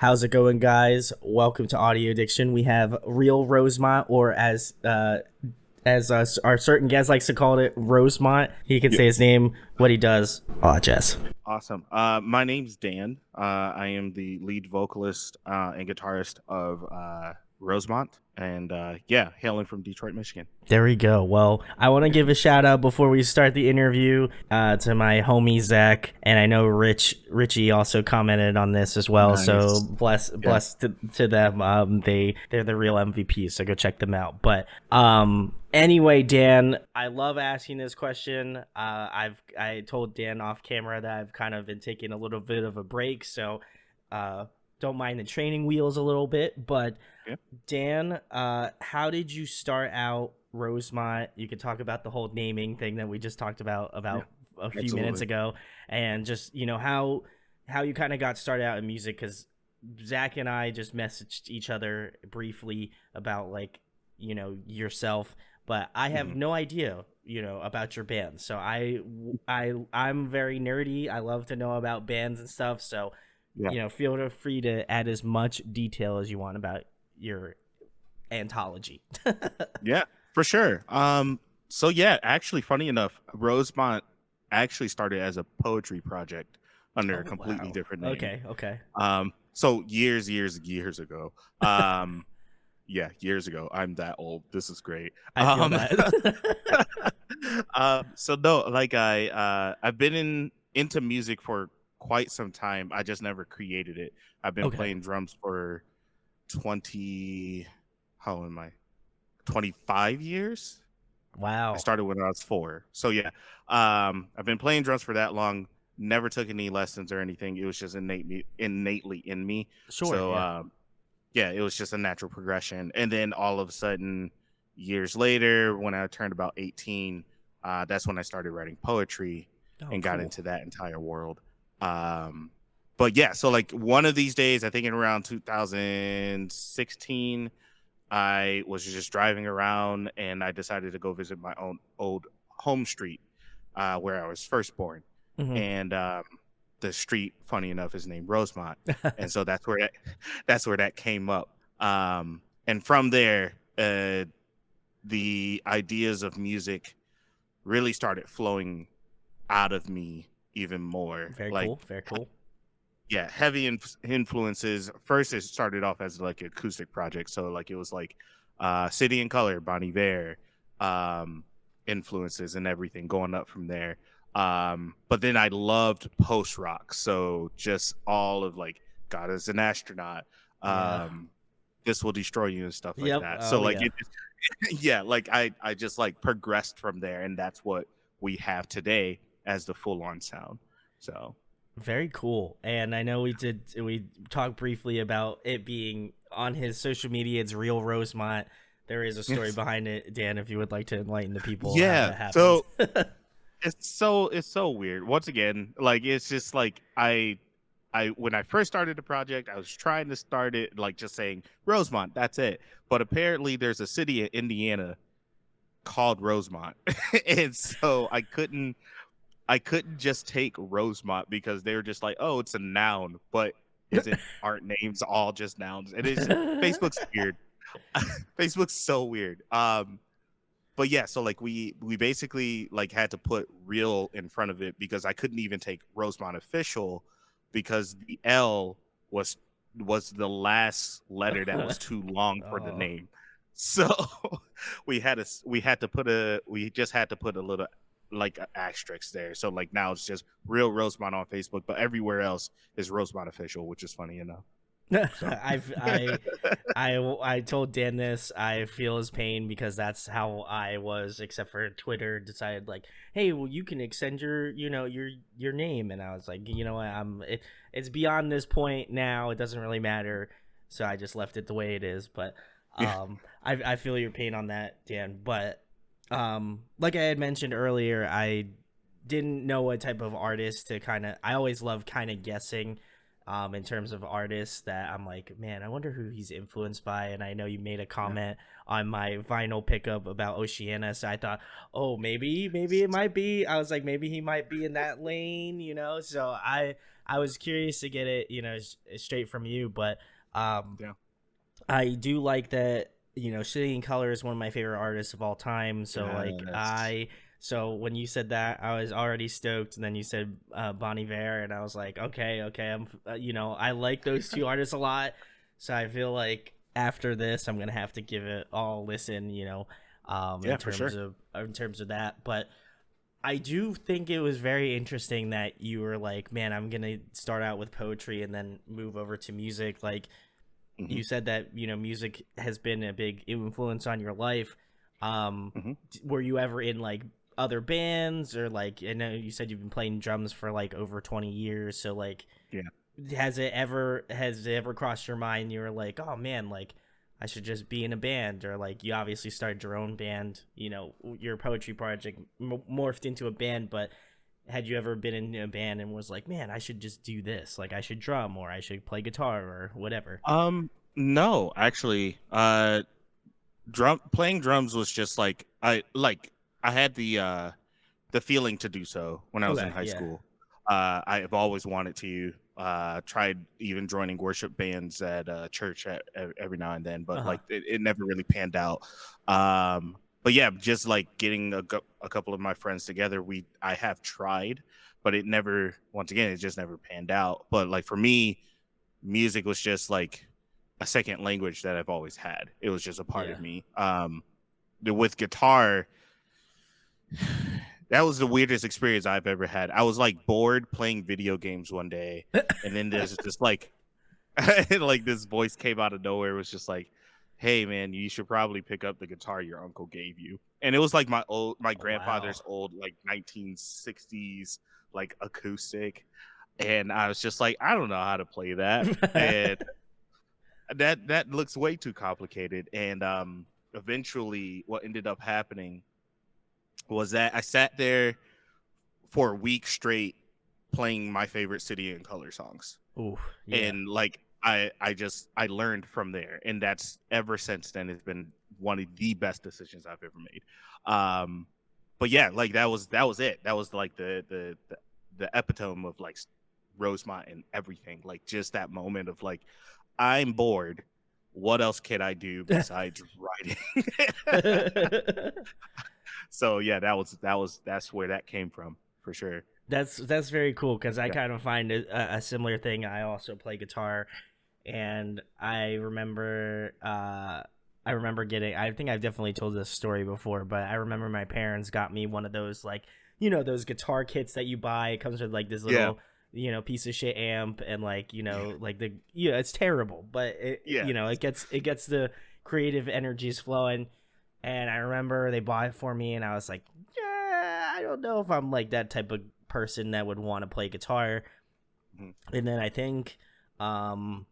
How's it going, guys? Welcome to Audio Addiction. We have Real Rosemont, or as our certain guest likes to call it, Rosemont. He can Yeah, say his name, what he does. Oh, Jess. awesome. My name's Dan. I am the lead vocalist and guitarist of Rosemont, and yeah, hailing from Detroit, Michigan. There we go. Well, I want to give a shout out before we start the interview to my homie Zach, and I know Richie also commented on this as well. So Nice. Yeah. bless to them. They're the real MVP. So go check them out. But anyway, Dan, I love asking this question. I told Dan off camera that I've kind of been taking a little bit of a break, so don't mind the training wheels a little bit, but Yeah. Dan, how did you start out Rosemont? You could talk about the whole naming thing that we just talked about Yeah. a few minutes Absolutely. ago, and just how you kind of got started out in music. Because Zach and I just messaged each other briefly about yourself, but I have Hmm. no idea about your band. So I'm very nerdy. I love to know about bands and stuff. So Yeah. feel free to add as much detail as you want about your anthology. Yeah. For sure. So yeah, actually, funny enough, Rosemont actually started as a poetry project under a Oh completely wow. different name. Okay. So years ago. Um, yeah, years ago. I'm that old. This is great. I feel that. So no, like I've been into music for quite some time. I just never created it. I've been Okay. playing drums for 20, how am I? 25 years. I Wow. started when I was 4. So yeah. I've been playing drums for that long. Never took any lessons or anything. It was just innately in me. Sure. So Yeah. yeah, it was just a natural progression. And then all of a sudden, years later, when I turned about 18, that's when I started writing poetry Oh, and got cool. into that entire world. Um, but yeah, so like one of these days, I think in around 2016, I was just driving around and I decided to go visit my own old home street where I was first born. Hmm. And the street, funny enough, is named Rosemont. And so that's where that came up. And from there, the ideas of music really started flowing out of me even more. Very Like, cool. Very cool. yeah, heavy influences. First, it started off as like an acoustic project, so like it was like City and Color, Bon Iver, um, influences and everything going up from there. But then I loved post rock, so just all of like God is an astronaut, Yeah. um, This will destroy you and stuff like Yep. that. So Oh like yeah. it, yeah, like I just like progressed from there, and that's what we have today as the full on sound. So Very cool. And I know we talked briefly about it being on his social media. It's Real Rosemont. There is a story behind it, Dan. If you would like to enlighten the people how yeah, that happened. so it's so weird. Once again, like it's just like I when I first started the project, I was trying to start it like just saying Rosemont, that's it. But apparently there's a city in Indiana called Rosemont. And so I couldn't just take Rosemont because they were just like, "Oh, it's a noun." But isn't aren't names all just nouns? It is. Facebook's weird. Facebook's so weird. But yeah, so like we basically like had to put real in front of it because I couldn't even take Rosemont official because the L was was the last letter that was too long for the Oh. name. So we just had to put a little like a asterisk there. So like now it's just real Rosemont on Facebook, but everywhere else is Rosemont official, which is funny enough. So I've I told Dan this. I feel his pain because that's how I was. Except for Twitter decided like, hey, well, you can extend your your name, and I was like, you know what, it's beyond this point now. It doesn't really matter, so I just left it the way it is. But yeah. I feel your pain on that, Dan. But like I had mentioned earlier, I didn't know what type of artist to kind of. I always love kind of guessing in terms of artists that I'm like, man, I wonder who he's influenced by. And I know you made a Yeah. comment on my vinyl pickup about Oceana, so I thought, oh, maybe it might be. I was like, maybe he might be in that lane, you know. So I was curious to get it, you know, straight from you, but um, Yeah. I do like that, you know, Shitty in Color is one of my favorite artists of all time. So like Yes. so when you said that, I was already stoked, and then you said Bon Iver, and I was like, okay, I'm you know, I like those two artists a lot, so I feel like after this, I'm gonna have to give it all a listen, you know, Yeah, for sure. in terms of that, but. I do think it was very interesting that you were like, man, I'm gonna start out with poetry and then move over to music. Like, Hmm. you said that, you know, music has been a big influence on your life. Hmm. Were you ever in like other bands, or like, I know you said you've been playing drums for like over 20 years, so like, Yeah. has it ever crossed your mind, you were like, oh man, like I should just be in a band, or like you obviously started your own band, you know, your poetry project morphed into a band, but had you ever been in a band and was like, man, I should just do this, like I should drum, or I should play guitar, or whatever? No, actually, drum playing drums was just I had the feeling to do so when I was in Okay, high yeah. school. I have always wanted to. Tried even joining worship bands at church every now and then, but Uh-huh. like it never really panned out. But yeah, just like getting a couple of my friends together, I have tried, but it never. Once again, it just never panned out. But like for me, music was just like a second language that I've always had. It was just a part Yeah. of me. With guitar, that was the weirdest experience I've ever had. I was like bored playing video games one day, and then there's just like like this voice came out of nowhere. It was just like, "Hey man, you should probably pick up the guitar your uncle gave you." And it was like my Oh, wow. grandfather's old like 1960s like acoustic, and I was just like, I don't know how to play that, and that looks way too complicated. And eventually, what ended up happening was that I sat there for a week straight playing my favorite City and Color songs. Ooh, yeah. And like I learned from there, and that's ever since then has been one of the best decisions I've ever made. Um but yeah, like that was it. That was like the epitome of like Rosemont and everything. Like just that moment of like I'm bored. What else can I do besides writing? So yeah, that's where that came from for sure. That's very cool, because I Yeah. kind of find it a similar thing. I also play guitar, and I remember getting, I think I've definitely told this story before, but I remember my parents got me one of those, like, you know, those guitar kits that you buy. It comes with like this Yeah. little, you know, piece of shit amp, and like, you Yeah. know, like yeah, it's terrible, but Yeah. you know, it gets the creative energies flowing. And I remember they bought it for me, and I was like, yeah, I don't know if I'm like that type of person that would want to play guitar. Mhm. And then I think, um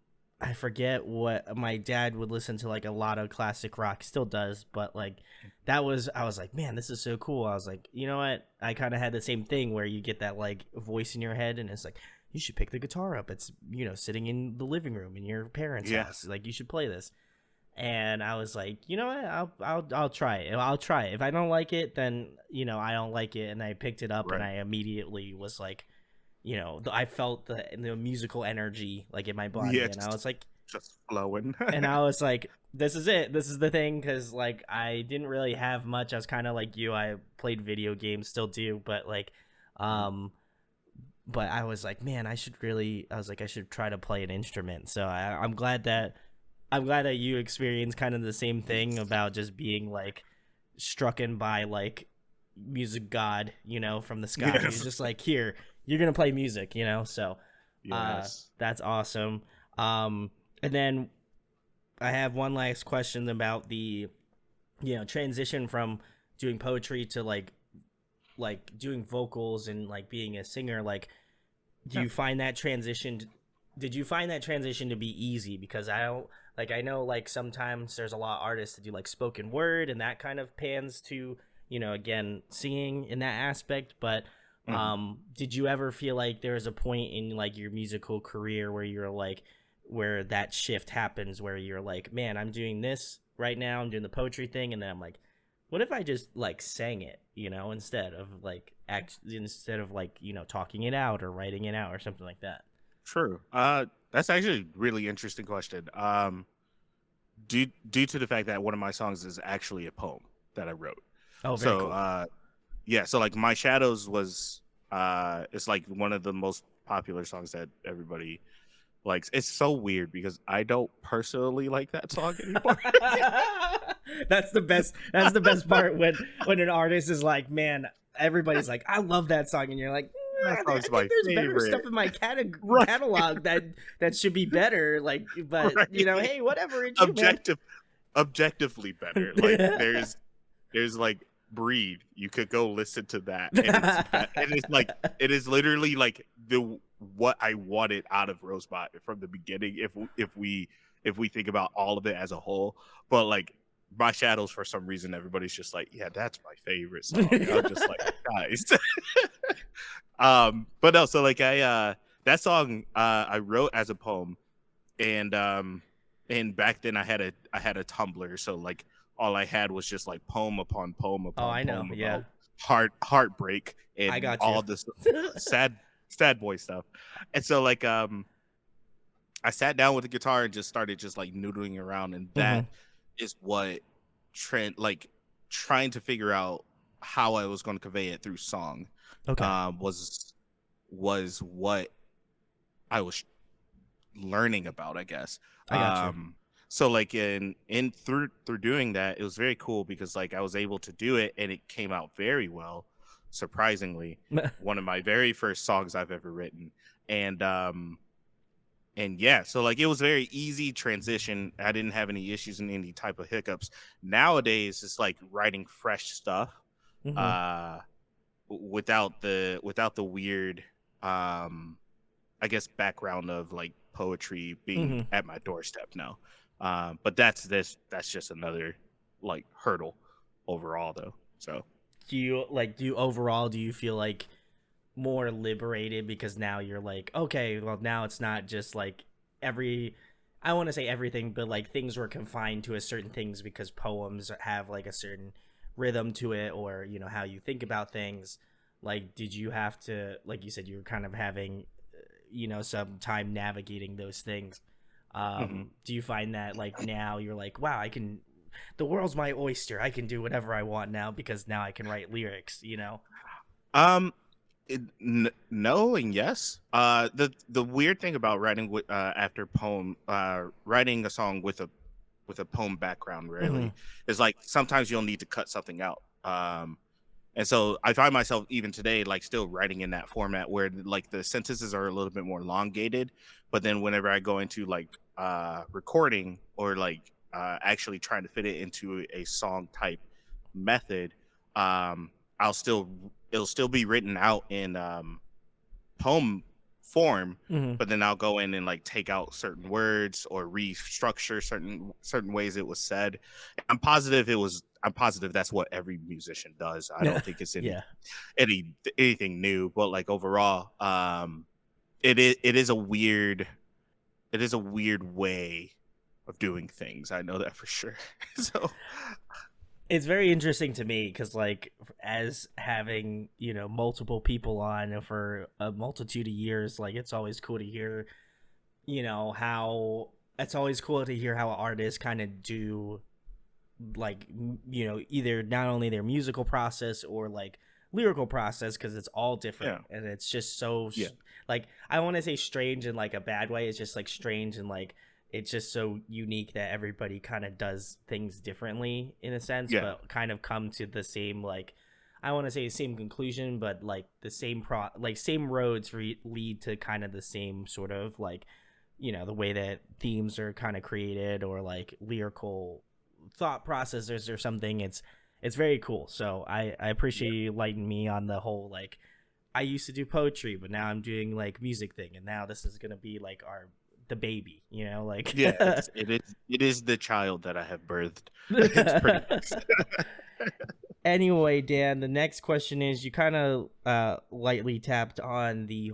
I forget what, my dad would listen to like a lot of classic rock, still does, but like that was, I was like, man, this is so cool. I was like, you know what, I kind of had the same thing where you get that like voice in your head, and it's like, you should pick the guitar up, it's, you know, sitting in the living room in your parents' Yeah. house, like you should play this. And I was like, you know what, I'll try it. I'll try it. If I don't like it, then, you know, I don't like it. And I picked it up, and Right. I immediately was like, you know, I felt the musical energy like in my Yeah, body, and just flowing. I was like, this is it. This is the thing, cuz like I didn't really have much. I was kind of like you. I played video games, still do, but like Mhm. um but I was like, man, I was like, I should try to play an instrument. So I'm glad that you experienced kind of the same thing about just being like strucken by like music god, you know, from the sky. He's Yes. just like, here, you're gonna play music, you know. So Yes. that's awesome. um and then I have one last question about the, you know, transition from doing poetry to like doing vocals and like being a singer. Like, do Yeah. you find that transition, did you find that transition to be easy? Because I don't, like, I know like sometimes there's a lot of artists that do like spoken word, and that kind of pans to, you know, again, singing in that aspect. But Mhm. Did you ever feel like there was a point in like your musical career where you're like, where that shift happens, where you're like, man, I'm doing this right now, I'm doing the poetry thing, and then I'm like, what if I just like sang it, instead of like instead of like talking it out or writing it out or something like that? True. That's actually a really interesting question. Due to the fact that one of my songs is actually a poem that I wrote. Oh, very So, cool. yeah, so like My Shadows was it's like one of the most popular songs that everybody likes. It's so weird because I don't personally like that song anymore. That's the best part when an artist is like, man, everybody's like, I love that song, and you're like, That I song's think my there's better favorite. stuff in my Right, catalog that should be better. Like, but right. hey, whatever, it's you, man. Objective objectively better. Like there's like Breathe. You could go listen to that and it is like it is literally like the what I wanted out of Rosemont from the beginning if we think about all of it as a whole. But like My Shadows, for some reason everybody's just like, yeah, that's my favorite song. I'm just like, guys. But no, so like I that song I wrote as a poem, and back then I had a Tumblr, so like all I had was just like poem upon poem Oh, upon I know. poem Yeah, about heartbreak I and got you. all this sad boy stuff. And so like I sat down with the guitar and just started just like noodling around, and Hmm. that is what trend like trying to figure out how I was going to convey it through song Okay, was what I was learning about, I guess. I got you. So like in through doing that, it was very cool because like I was able to do it and it came out very well, surprisingly. One of my very first songs I've ever written. And yeah, so like it was very easy transition. I didn't have any issues and any type of hiccups. Nowadays it's like writing fresh stuff Hmm. uh without the weird um I guess background of like poetry being Hmm. at my doorstep now. But that's just another like hurdle overall though. So Do you overall, do you feel like more liberated because now you're like, okay, well, now it's not just like every, I want to say everything, but like things were confined to a certain things because poems have like a certain rhythm to it, or how you think about things. Like, did you have to, like you said, you were kind of having some time navigating those things? mhm. Do you find that like now you're like, wow, I can, the world's my oyster, I can do whatever I want now because now I can write lyrics? um no and yes. The weird thing about writing with after poem writing a song with a poem background Hmm. really is like sometimes you'll need to cut something out. And so I find myself even today like still writing in that format where like the sentences are a little bit more elongated, but then whenever I go into like recording or like actually trying to fit it into a song type method, I'll still it'll still be written out in poem form, Hmm. but then I'll go in and like take out certain words or restructure certain ways it was said. I'm positive that's what every musician does. I don't think it's Yeah. anything new, but like overall, it is a weird way of doing things. I know that for sure. So It's very interesting to me because like, as having multiple people on for a multitude of years, like it's always cool to hear how, it's always cool to hear how artists kind of do, like, either not only their musical process or like lyrical process, because it's all different, yeah, and it's just so yeah, like, I want to say strange in like a bad way. It's just like strange, and like it's just so unique that everybody kind of does things differently in a sense, yeah, but kind of come to the same, like, I want to say the same conclusion, but like the same like same roads lead to kind of the same sort of like, the way that themes are kind of created, or like lyrical thought processes or something. It's very cool. So I yeah. appreciate you lighting me on the whole, like, I used to do poetry, but now I'm doing like music thing, and now this is gonna be like our the baby, like. Yeah, it is the child that I have birthed. It's pretty much. Anyway, Dan, the next question is, you kind of lightly tapped on the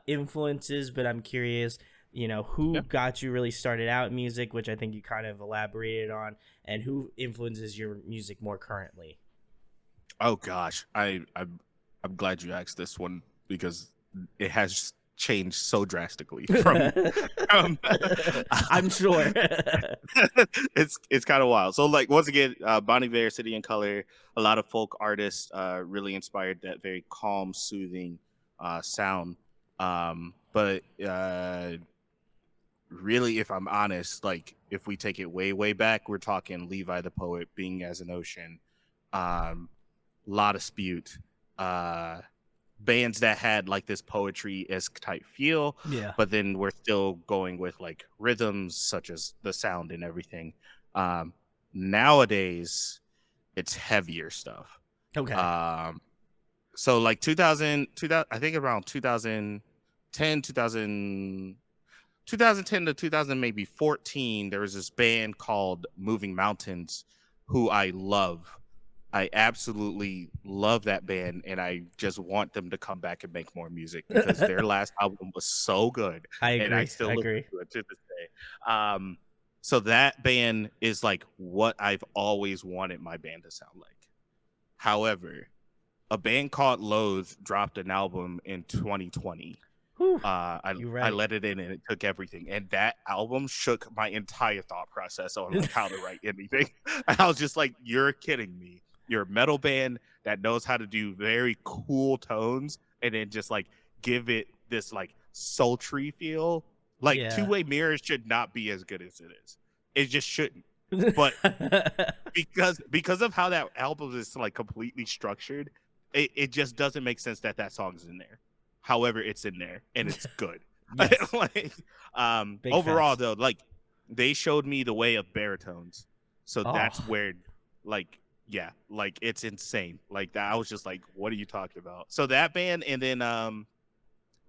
influences, but I'm curious, who Yeah. got you really started out in music, which I think you kind of elaborated on, and who influences your music more currently? Oh gosh, I'm glad you asked this one because it has changed so drastically from I'm sure. it's kind of wild. So like once again, Bon Iver, City and Color, a lot of folk artists really inspired that very calm, soothing sound. But really, if I'm honest, like if we take it way, way back, we're talking Levi the Poet, Being as an Ocean, lot of Spute, uh, bands that had like this poetry esque type feel, Yeah. but then we're still going with like rhythms such as the sound and everything. Um, Nowadays, it's heavier stuff. Okay. Um, so like 2000, I think around 2010, 2010 to 2000, maybe 14, there was this band called Moving Mountains who I love. I absolutely love that band, and I just want them to come back and make more music because their last album was so good, I and I agree. still I listen agree. to it to this day. So that band is like what I've always wanted my band to sound like. However, a band called Loathe dropped an album in 2020. Whew, you're I right. let it in and it took everything, and that album shook my entire thought process on like how to write anything. And I was just like, "You're kidding me! You're a metal band that knows how to do very cool tones, and then just like give it this like sultry feel. Like Two Yeah. Way Mirror should not be as good as it is. It just shouldn't. But because of how that album is like completely structured, it just doesn't make sense that that song is in there. However, it's in there and it's good. Yes. Like Big overall facts. though, like they showed me the way of baritones. So that's Oh. where like yeah, like it's insane. Like that I was just like, what are you talking about? So that band and then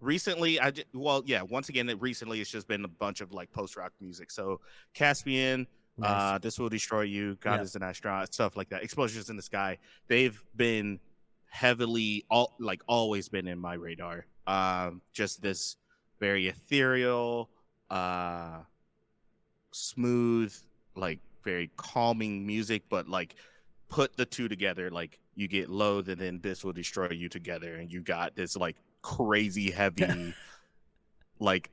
recently well yeah once again recently it's just been a bunch of like post rock music, so Caspian, Nice. This Will Destroy You, God Yep. Is an Astronaut, stuff like that, Explosions in the Sky. They've been heavily all like always been in my radar. Just this very ethereal, smooth, like very calming music, but like put the two together, like you get Loathe and then This Will Destroy You together, and you got this like crazy heavy, like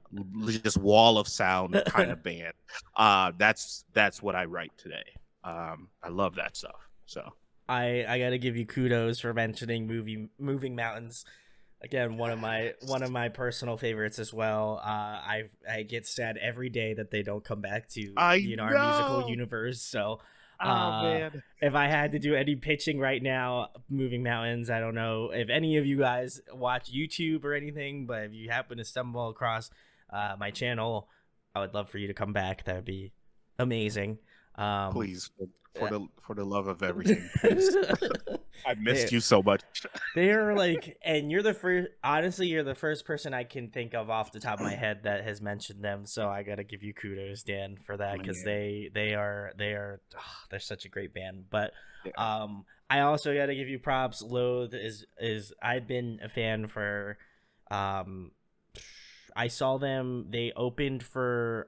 just wall of sound kind of band. That's what I write today. I love that stuff. So I gotta give you kudos for mentioning moving mountains. Again, one of yes. my personal favorites as well. I get sad every day that they don't come back to I our musical know. universe. So, Oh uh, man. if I had to do any pitching right now, moving mountains. I don't know if any of you guys watch YouTube or anything, but if you happen to stumble across my channel, I would love for you to come back. That would be amazing. Um, Please, for the love of everything, please. I they missed you so much. they're like, and you're the first. Honestly, you're the first person I can think of off the top of my head that has mentioned them. So I gotta give you kudos, Dan, for that because Man. they are they're such a great band. But Yeah. I also gotta give you props. Loathe is I've been a fan for, um, I saw them. They opened for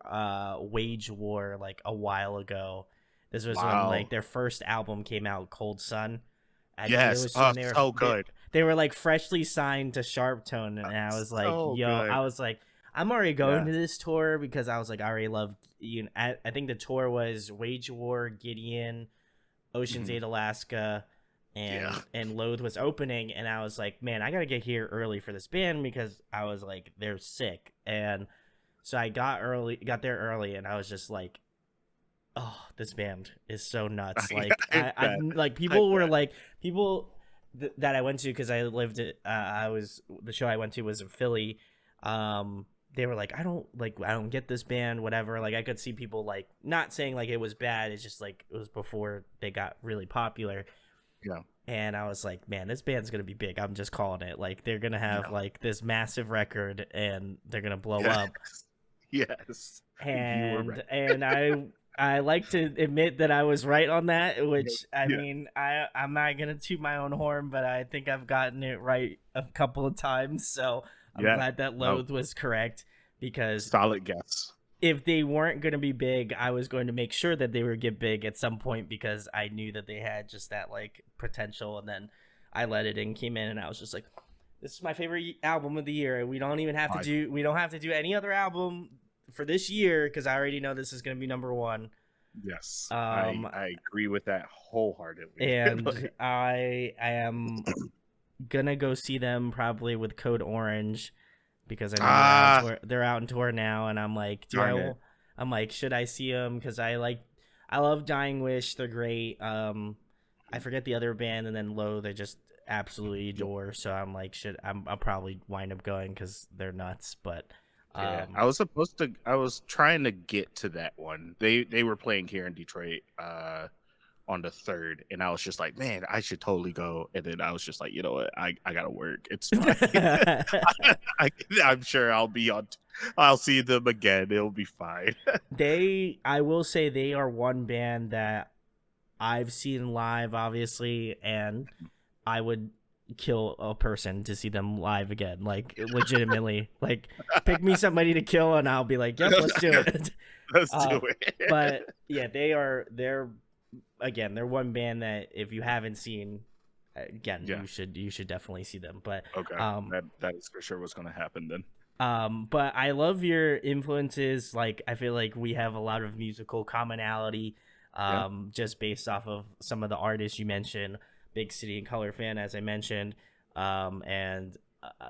Wage War like a while ago. This was when like Wow. their first album came out, Cold Sun. I think it Yes. was Oh, when so good. they were like freshly signed to Sharptone, and I was like, So yo, I good. was like, I'm already going Yeah. to this tour because I was like, I already love you. I think the tour was Wage War, Gideon, Ocean's Mhm. 8, Alaska, Yeah. and Loathe was opening, and I was like, man, I gotta get here early for this band because I was like, they're sick, and so I got there early, and I was just like, oh, this band is so nuts. Like I I bet. like I people were bet. like people that I went to because I lived it. I was the show I went to was in Philly. They were like, I don't get this band, whatever. Like I could see people like not saying like it was bad. It's just like it was before they got really popular. Yeah. And I was like, man, this band's gonna be big. I'm just calling it. Like they're gonna have Yeah. like this massive record and they're gonna blow Yes. up. Yes. You were right. And I like to admit that I was right on that, which I Yeah. mean, I'm not gonna toot my own horn, but I think I've gotten it right a couple of times. So I'm Yeah. glad that No. Loathe was correct because Solid guess. if they weren't going to be big, I was going to make sure that they would get big at some point because I knew that they had just that like potential. And then I let it in, came in, and I was just like, "This is my favorite album of the year. I We don't have to do any other album for this year because I already know this is going to be number one." Yes. Um, I agree with that wholeheartedly. and I am gonna go see them probably with Code Orange because I know Ah, they're out on tour now, and I'm like, darn it. I'm like, should I see them? Because I love Dying Wish. They're great. I forget the other band, and then Low, they just absolutely Yeah. adore. So I'm like, I'll probably wind up going because they're nuts. But Yeah. um, I was trying to get to that one. They were playing here in Detroit on the 3rd, and I was just like, man, I should totally go. And then I was just like, you know what? I gotta work. It's fine. I, I'm sure I'll see them again. It'll be fine. I will say they are one band that I've seen live, obviously, and I would kill a person to see them live again, like legitimately. Like, pick me somebody to kill, and I'll be like, "Yep, let's do it." Let's uh, do it. but yeah, they're again, they're one band that if you haven't seen, again, Yeah. you should definitely see them. But Okay. um, That is for sure what's gonna happen then. but I love your influences. Like, I feel like we have a lot of musical commonality, Yeah. just based off of some of the artists you mentioned. Big City and Color fan, as I mentioned, and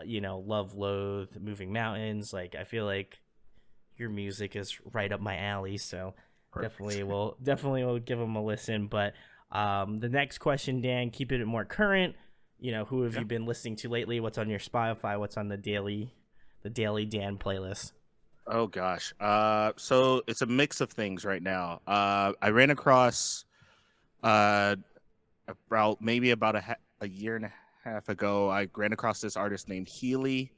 Love, Loathe, Moving Mountains. Like, I feel like your music is right up my alley. So Perfect. definitely will give them a listen. But the next question, Dan, keep it more current. Who have Yeah. you been listening to lately? What's on your Spotify? What's on the daily Dan playlist? Oh gosh. So it's a mix of things right now. I ran across uh about a year and a half ago. I ran across this artist named Healy.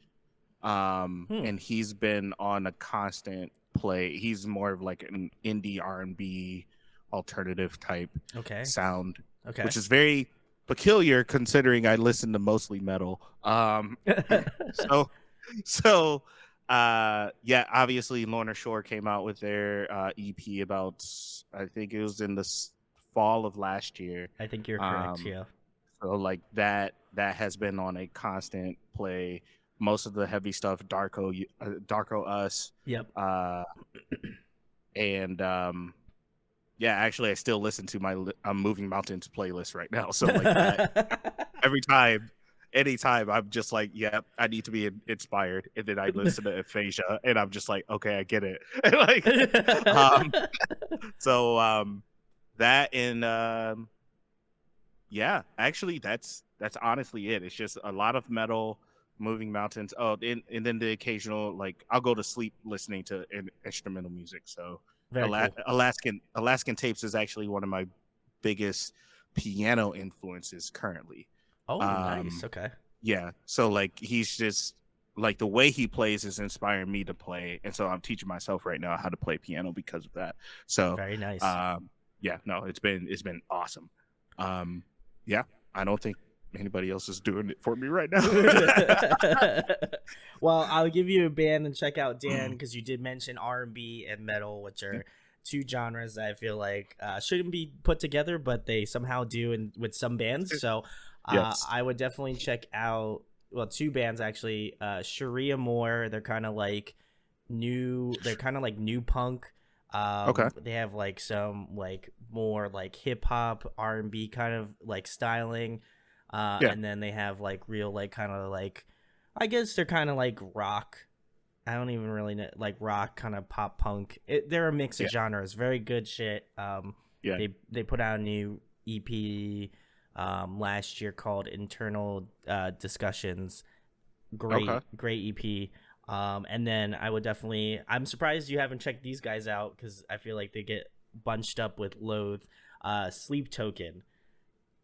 Hmm. And he's been on a constant play. He's more of like an indie R&B alternative type Okay. sound, Okay. which is very peculiar considering I listen to mostly metal. So so yeah, obviously Lorna Shore came out with their EP about, I think it was in the fall of last year. I think you're correct. Um Yeah. so like that has been on a constant play. Most of the heavy stuff, Darko Us, Yep. uh, and yeah, actually, I still listen to my Moving Mountains playlist right now. So like that, every time, anytime, I'm just like, yeah, I need to be inspired, and then I listen to Aphasia, and I'm just like, okay, I get it. And like, um, so that and yeah, actually, that's honestly it. It's just a lot of metal, Moving Mountains. Oh, and then the occasional, like, I'll go to sleep listening to instrumental music. So Very cool. Alaskan Tapes is actually one of my biggest piano influences currently. Oh, nice. Um, Okay. yeah, so like he's just like the way he plays is inspiring me to play, and so I'm teaching myself right now how to play piano because of that. So, Very nice. um, yeah, no, it's been awesome. Um, yeah, I don't think anybody else is doing it for me right now. Well, I'll give you a band and check out Dan because you did mention R&B and metal, which Yeah. are two genres that I feel like shouldn't be put together, but they somehow do in with some bands. So Yes. I would definitely check out, well, two bands actually. Sharia Moore, they're kind of like new punk. Okay. They have like some like more like hip hop R&B kind of like styling. Yeah. And then they have like real like kind of like, I guess they're kind of like rock. I don't even really know, like rock kind of pop punk. They're a mix of Yeah. genres. Very good shit. Yeah. They put out a new EP last year called Internal Discussions. Okay. Great EP. And then I'm surprised you haven't checked these guys out because I feel like they get bunched up with Loathe. Sleep Token.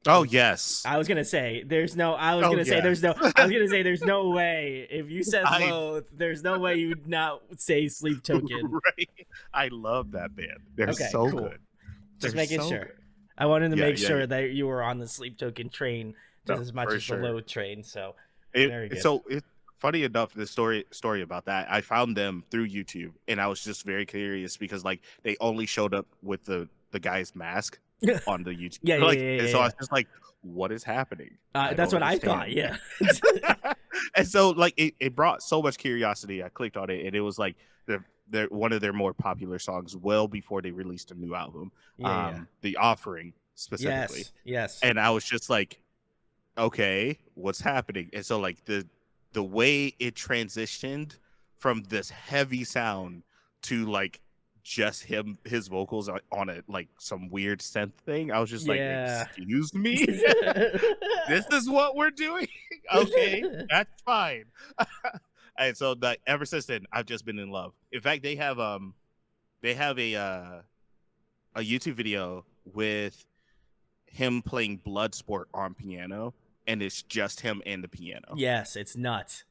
Oh yes. I was gonna say there's no. I was Oh gonna say yes. there's no. I was gonna say there's no way if you said I Loathe, there's no way you would not say Sleep Token. right. I love that band. They're Okay, so cool. good. Just They're making so sure. good. I wanted to Yeah, make yeah, yeah. sure that you were on the Sleep Token train just No, as much for as the sure. Loathe train. So It very good. so it's funny enough, the story about that. I found them through YouTube, and I was just very curious because like they only showed up with the guy's mask yeah, on the YouTube. yeah, yeah, Like, and yeah, so I yeah. was just like, what is happening? I That's don't what I thought. understand. Yeah. And so like it brought so much curiosity. I clicked on it, and it was like their one of their more popular songs well before they released a new album. Yeah, yeah. The Offering specifically. Yes, yes. And I was just like, okay, what's happening? And so like the way it transitioned from this heavy sound to like just his vocals on it like some weird synth thing, I was just like, Yeah. excuse me. This is what we're doing. Okay, that's fine. And so like ever since then I've just been in love. In fact, they have a YouTube video with him playing Bloodsport on piano, and it's just him and the piano. Yes, it's nuts.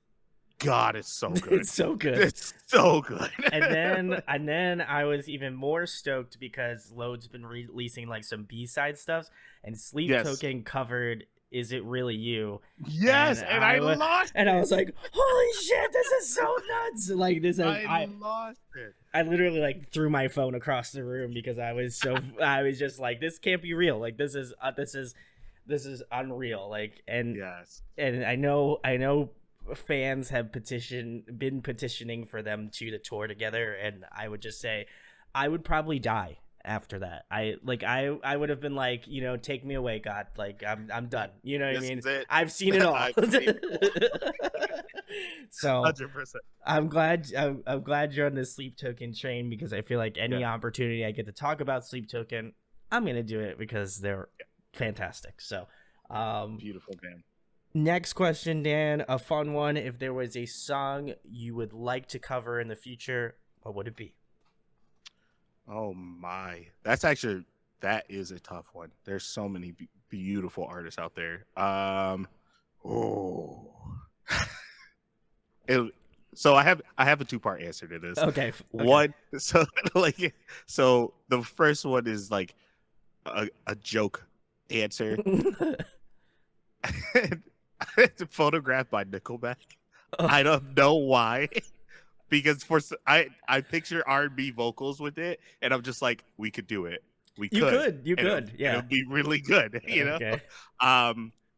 God, it's so good. It's so good. It's so good. And then I was even more stoked because Load's been releasing like some B-side stuff, and Sleep Yes. Token covered "Is It Really You?" Yes, and I lost and I was like, "Holy shit, this is so nuts!" Like this, I lost it. I literally like threw my phone across the room because I was so I was just like, "This can't be real! Like this is unreal!" Like Yes, and I know fans have been petitioning for them to tour together, and I would just say I would probably die after that. I would have been like, take me away, God. Like I'm done. You know what I mean? I've seen it all. So 100%. I'm glad you're on the Sleep Token train because I feel like any opportunity I get to talk about Sleep Token, I'm gonna do it because they're fantastic. So Beautiful band. next question, Dan, a fun one. If there was a song you would like to cover in the future, what would it be? Oh my, that is a tough one. There's so many beautiful artists out there. Oh, so I have a two-part answer to this. Okay. One, so like, so the first one is like a joke answer. It's photographed by Nickelback. I don't know why. Because I picture R&B vocals with it, and I'm just like, we could do it. You could, yeah. It'll be really good, Okay.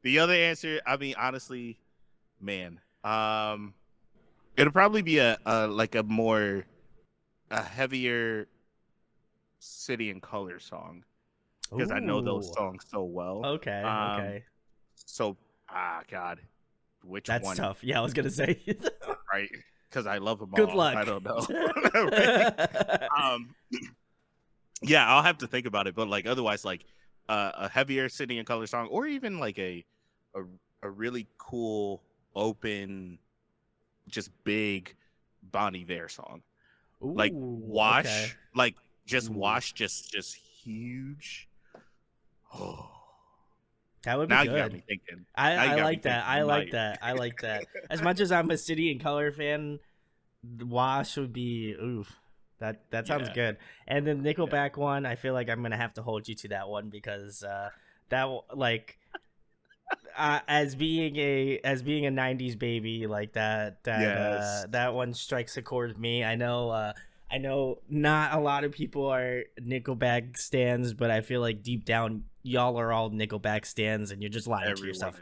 The other answer, I mean, honestly, man, it'll probably be a heavier City and Color song because I know those songs so well. Okay. Okay. So, God, which That's one? That's tough. Yeah, I was gonna say. Right. Because I love them all. Good luck. I don't know. Yeah, I'll have to think about it. But like otherwise, like a heavier City and Color song, or even like a really cool, open, just big Bon Iver song. Ooh, like Wash, okay. like just Wash, just huge. Oh. That would be now good. You got me thinking. I like that. I like that. I like that. As much as I'm a City and Color fan, Wash would be oof. That sounds good. And then Nickelback one, I feel like I'm gonna have to hold you to that one because that like as being a '90s baby, like that one strikes a chord with me. I know not a lot of people are Nickelback stans, but I feel like deep down y'all are all Nickelback stans, and you're just lying to yourself.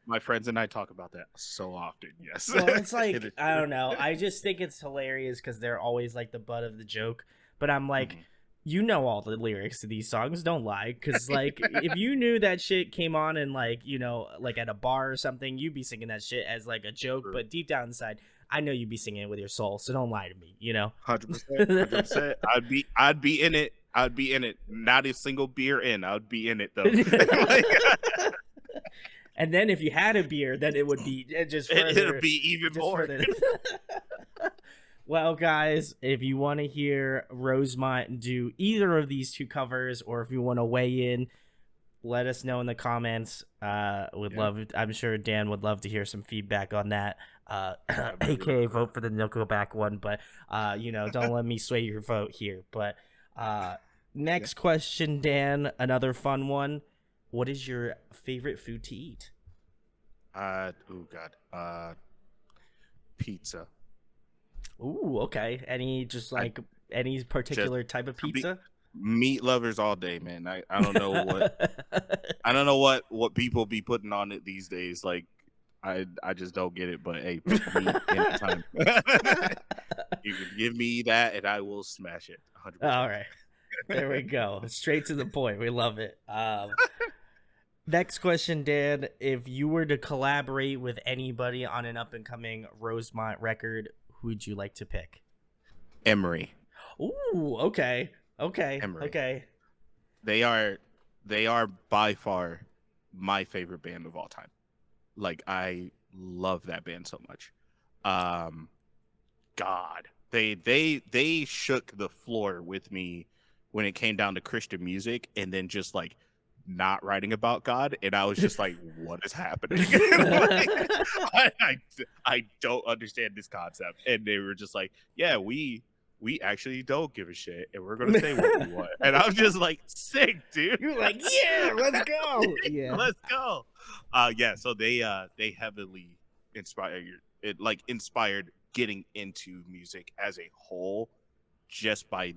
My friends and I talk about that so often. Yes. Well, it's like I don't know. I just think it's hilarious because they're always like the butt of the joke. But I'm like, you know all the lyrics to these songs. Don't lie, because like if you knew that shit came on and like like at a bar or something, you'd be singing that shit as like a joke. But deep down inside, I know you'd be singing it with your soul. So don't lie to me. 100%. I'd be in it. I'd be in it. Not a single beer in. I'd be in it though. And then if you had a beer, then it would be just further. It'll be even more. Well, guys, if you want to hear Rosemont do either of these two covers, or if you want to weigh in, let us know in the comments. Would Yeah, love. I'm sure Dan would love to hear some feedback on that. absolutely. AKA vote for the Nickelback one, but don't let me sway your vote here. But uh, Yeah. next question, Dan, another fun one. What is your favorite food to eat? Oh God. Pizza. Ooh, okay. Any just I like any just particular type of to be pizza? meat lovers all day, man. I don't know what what people be putting on it these days. Like I just don't get it. But hey, put meat anytime. You can give me that, and I will smash it 100%. All right. There we go. Straight to the point. We love it. Next question, Dan. If you were to collaborate with anybody on an up and coming Rosemont record, who would you like to pick? Emery, Ooh, okay. Okay. Emery. Okay. They are they are by far my favorite band of all time. Like I love that band so much. Um, God, they shook the floor with me when it came down to Christian music, and then just like not writing about God, and I was just like, "What is happening?" Like, I I don't understand this concept, and they were just like, "Yeah, we actually don't give a shit, and we're gonna say what we want," and I'm just like, "Sick, dude." You're like, yeah, let's go. Yeah. Let's go. Yeah, so they heavily inspired inspired getting into music as a whole just by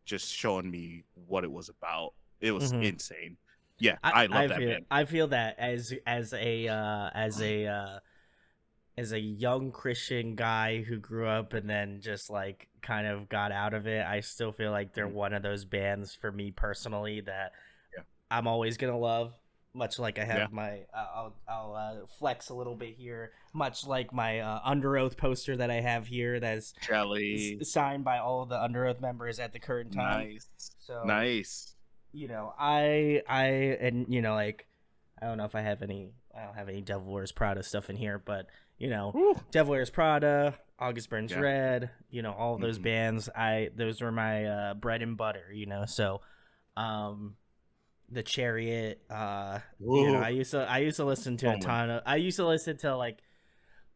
just showing me what it was about. It was Mm-hmm. insane. Yeah, I I love I that feel band. I feel that as a young Christian guy who grew up and then just like kind of got out of it, I still feel like they're Mhm. one of those bands for me personally that Yeah. I'm always gonna love. Much like I Yeah. have my, I'll flex a little bit here. Much like my Under Oath poster that I have here, that's Jelly. signed by all of the Under Oath members at the current time. Nice. So Nice. I and like I don't know if I don't have any Devil Wears Prada stuff in here, but Woo. Devil Wears Prada, August Burns Yeah. Red, all of those Hmm. bands, those were my bread and butter, so um the Chariot, Woo. I used to listen to a Omen. ton of I used to listen to like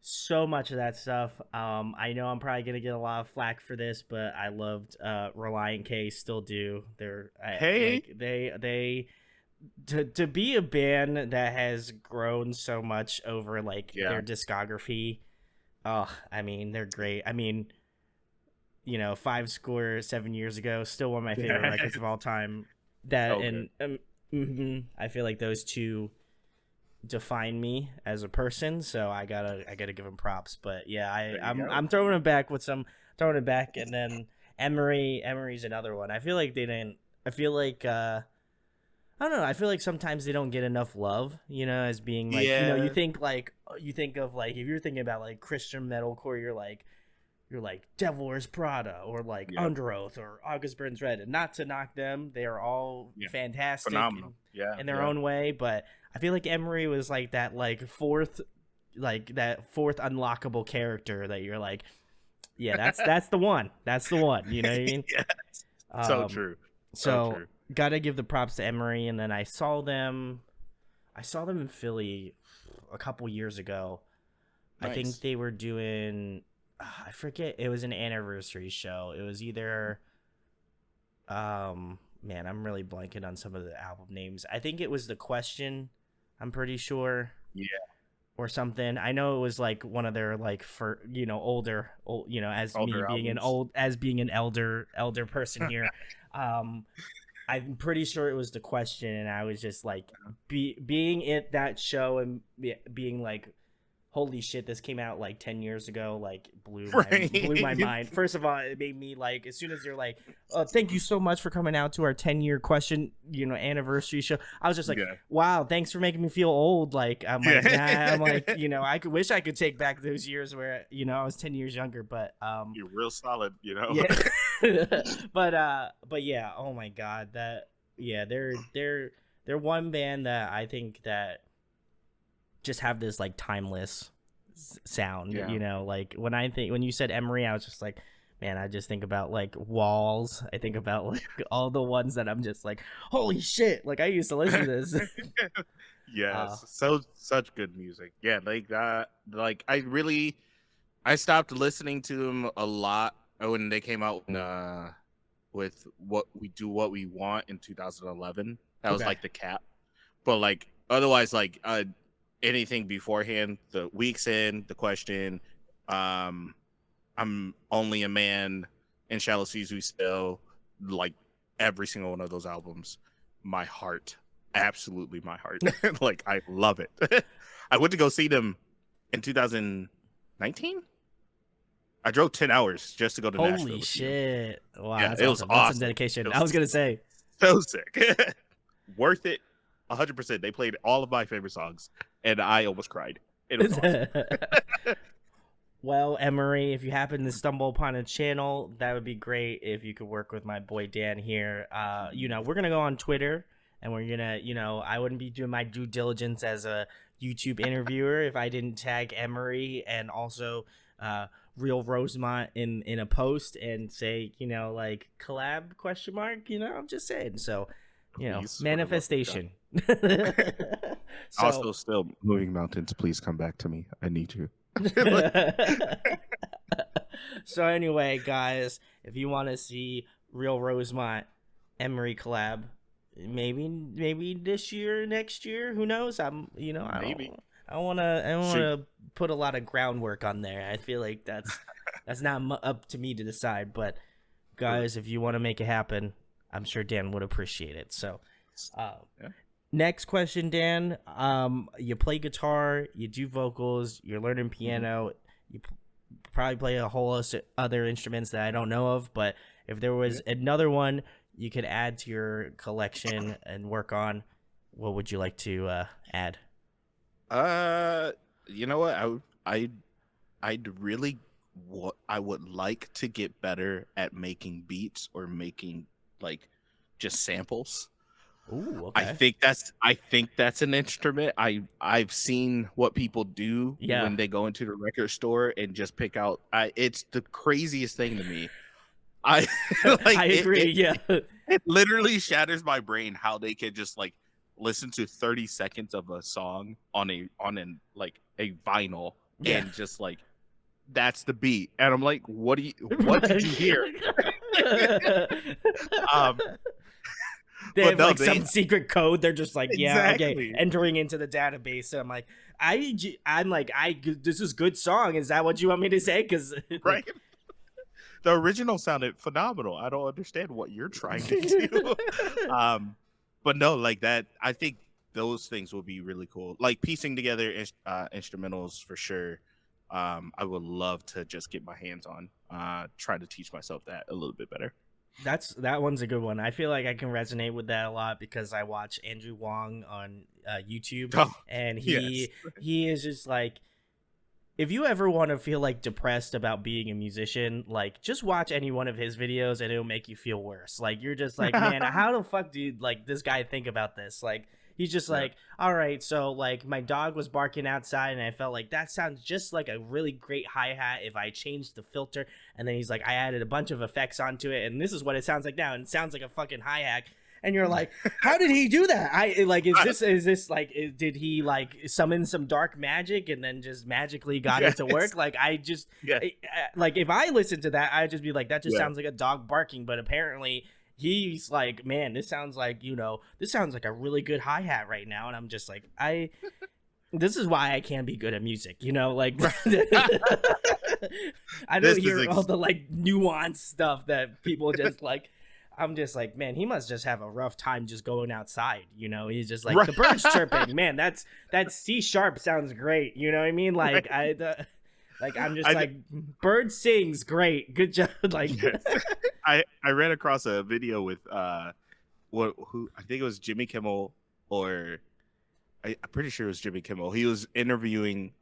so much of that stuff. I know I'm probably gonna get a lot of flack for this, but I loved Reliant K, still do. Hey. They to be a band that has grown so much over like Yeah. their discography. Oh, I mean, they're great. I mean, 7 years ago, still one of my favorite records of all time. That So good. and I feel like those two define me as a person, so I gotta give him props. But yeah, There you I'm go. I'm throwing it back, and then Emery's another one. I feel like they didn't. I feel like I don't know. I feel like sometimes they don't get enough love, as being like, Yeah. you think of like if you're thinking about like Christian metalcore, you're like Devil Wears Prada or like Yep. Under Oath or August Burns Red. And not to knock them, they are all Yeah. fantastic Phenomenal. Yeah. in their Yeah. own way. But I feel like Emery was like that fourth unlockable character that you're like, yeah, that's the one. That's the one. You know what I mean? Yeah. So Um, true. So so true. gotta give the props to Emery, and then I saw them in Philly a couple years ago. I think Nice. they were doing I forget, it was an anniversary show. It was either man, I'm really blanking on some of the album names. I think it was The Question, I'm pretty sure, Yeah. or something. I know it was like one of their like for older old, as me Older being albums. an elder person here. Um I'm pretty sure it was The Question, and I was just like being at that show and being like, holy shit, this came out like 10 years ago, like blew my Right. mind. First of all, it made me like, as soon as they're like, oh, thank you so much for coming out to our 10-year Question anniversary show, I was just like, Yeah. wow, thanks for making me feel old. Like I'm like, Yeah. I could wish I could take back those years where I was 10 years younger, but You're real solid. yeah. But yeah, oh my god, that yeah, they're one band that I think that just have this like timeless sound. Yeah. Like when you said Emery, I was just like, man, I just think about like Walls. I think about like all the ones that I'm just like, holy shit! Like I used to listen to this. uh, Yes, so such good music. Yeah, like that. Like I stopped listening to them a lot when they came out with what we want in 2011. That was okay. like the cap. But like otherwise, like anything beforehand, the Weeks In, The Question, um, I'm Only a Man, and Shallow Seas We Sail, like every single one of those albums, my heart, absolutely my heart. Like I love it. I went to go see them in 2019. I drove 10 hours just to go to Nashville Holy to see them. shit! Wow, Yeah, that's it was awesome. That's some awesome. It dedication. I was was gonna say. so sick. Worth it 100%. They played all of my favorite songs and I almost cried. It was awesome. Well, Emery, if you happen to stumble upon a channel, that would be great if you could work with my boy Dan here. We're gonna go on Twitter and we're gonna, I wouldn't be doing my due diligence as a YouTube interviewer if I didn't tag Emery and also Real Rosemont in a post and say, like collab question mark. I'm just saying. So, Please, for the love of God. manifestation. So Also, still moving mountains. Please come back to me. I need you. so anyway, guys, if you want to see Real Rosemont Emery collab, maybe this year, next year, who knows? Maybe. I don't want to Shoot. put a lot of groundwork on there. I feel like that's not up to me to decide. But True. guys, if you want to make it happen, I'm sure Dan would appreciate it. So, Yeah. next question, Dan. You play guitar, you do vocals, you're learning piano, you probably play a whole host of other instruments that I don't know of. But if there was another one you could add to your collection and work on, what would you like to add? You know what? I'd really what I would like to get better at making beats or making like just samples. Ooh, I okay. think that's an instrument. I've seen what people do Yeah. when they go into the record store and just pick out. It's the craziest thing to me. I like I agree. Yeah. it literally shatters my brain how they could just like listen to 30 seconds of a song on like a vinyl Yeah. and just like that's the beat. And I'm like, what did you hear? um They but have no, like they some secret code. They're just like, yeah, okay, exactly entering into the database. So I'm like, this is good song. Is that what you want me to say? Because right. The original sounded phenomenal. I don't understand what you're trying to do. But no, like that. I think those things will be really cool. Like piecing together instrumentals for sure. I would love to just get my hands on. Try to teach myself that a little bit better. that one's a good one. I feel like I can resonate with that a lot because I watch Andrew Wong on YouTube, Oh, and yes. he is just like, if you ever want to feel like depressed about being a musician, like just watch any one of his videos and it'll make you feel worse. Like you're just like, man, how the fuck do like this guy think about this? Like he's just Yeah. like, all right, so like my dog was barking outside and I felt like that sounds just like a really great hi-hat if I changed the filter. And then he's like, I added a bunch of effects onto it and this is what it sounds like now, and it sounds like a fucking hi-hat. And you're like, how did he do that? I like, is this like, did he like summon some dark magic and then just magically got it to work? Yes. Like I just Yeah. like if I listened to that, I'd just be like, that just Yeah. sounds like a dog barking. But apparently he's like, man, this sounds like, this sounds like a really good hi-hat right now. And I'm just like, this is why I can't be good at music, like I don't This is hear all the like nuanced stuff that people just like. I'm just like, man, he must just have a rough time just going outside. He's just like, the birds chirping, man. That C sharp sounds great. You know what I mean? Like I'm just like, bird sings great. Good job. Like, I ran across a video with who I think it was Jimmy Kimmel, or I'm pretty sure it was Jimmy Kimmel. He was interviewing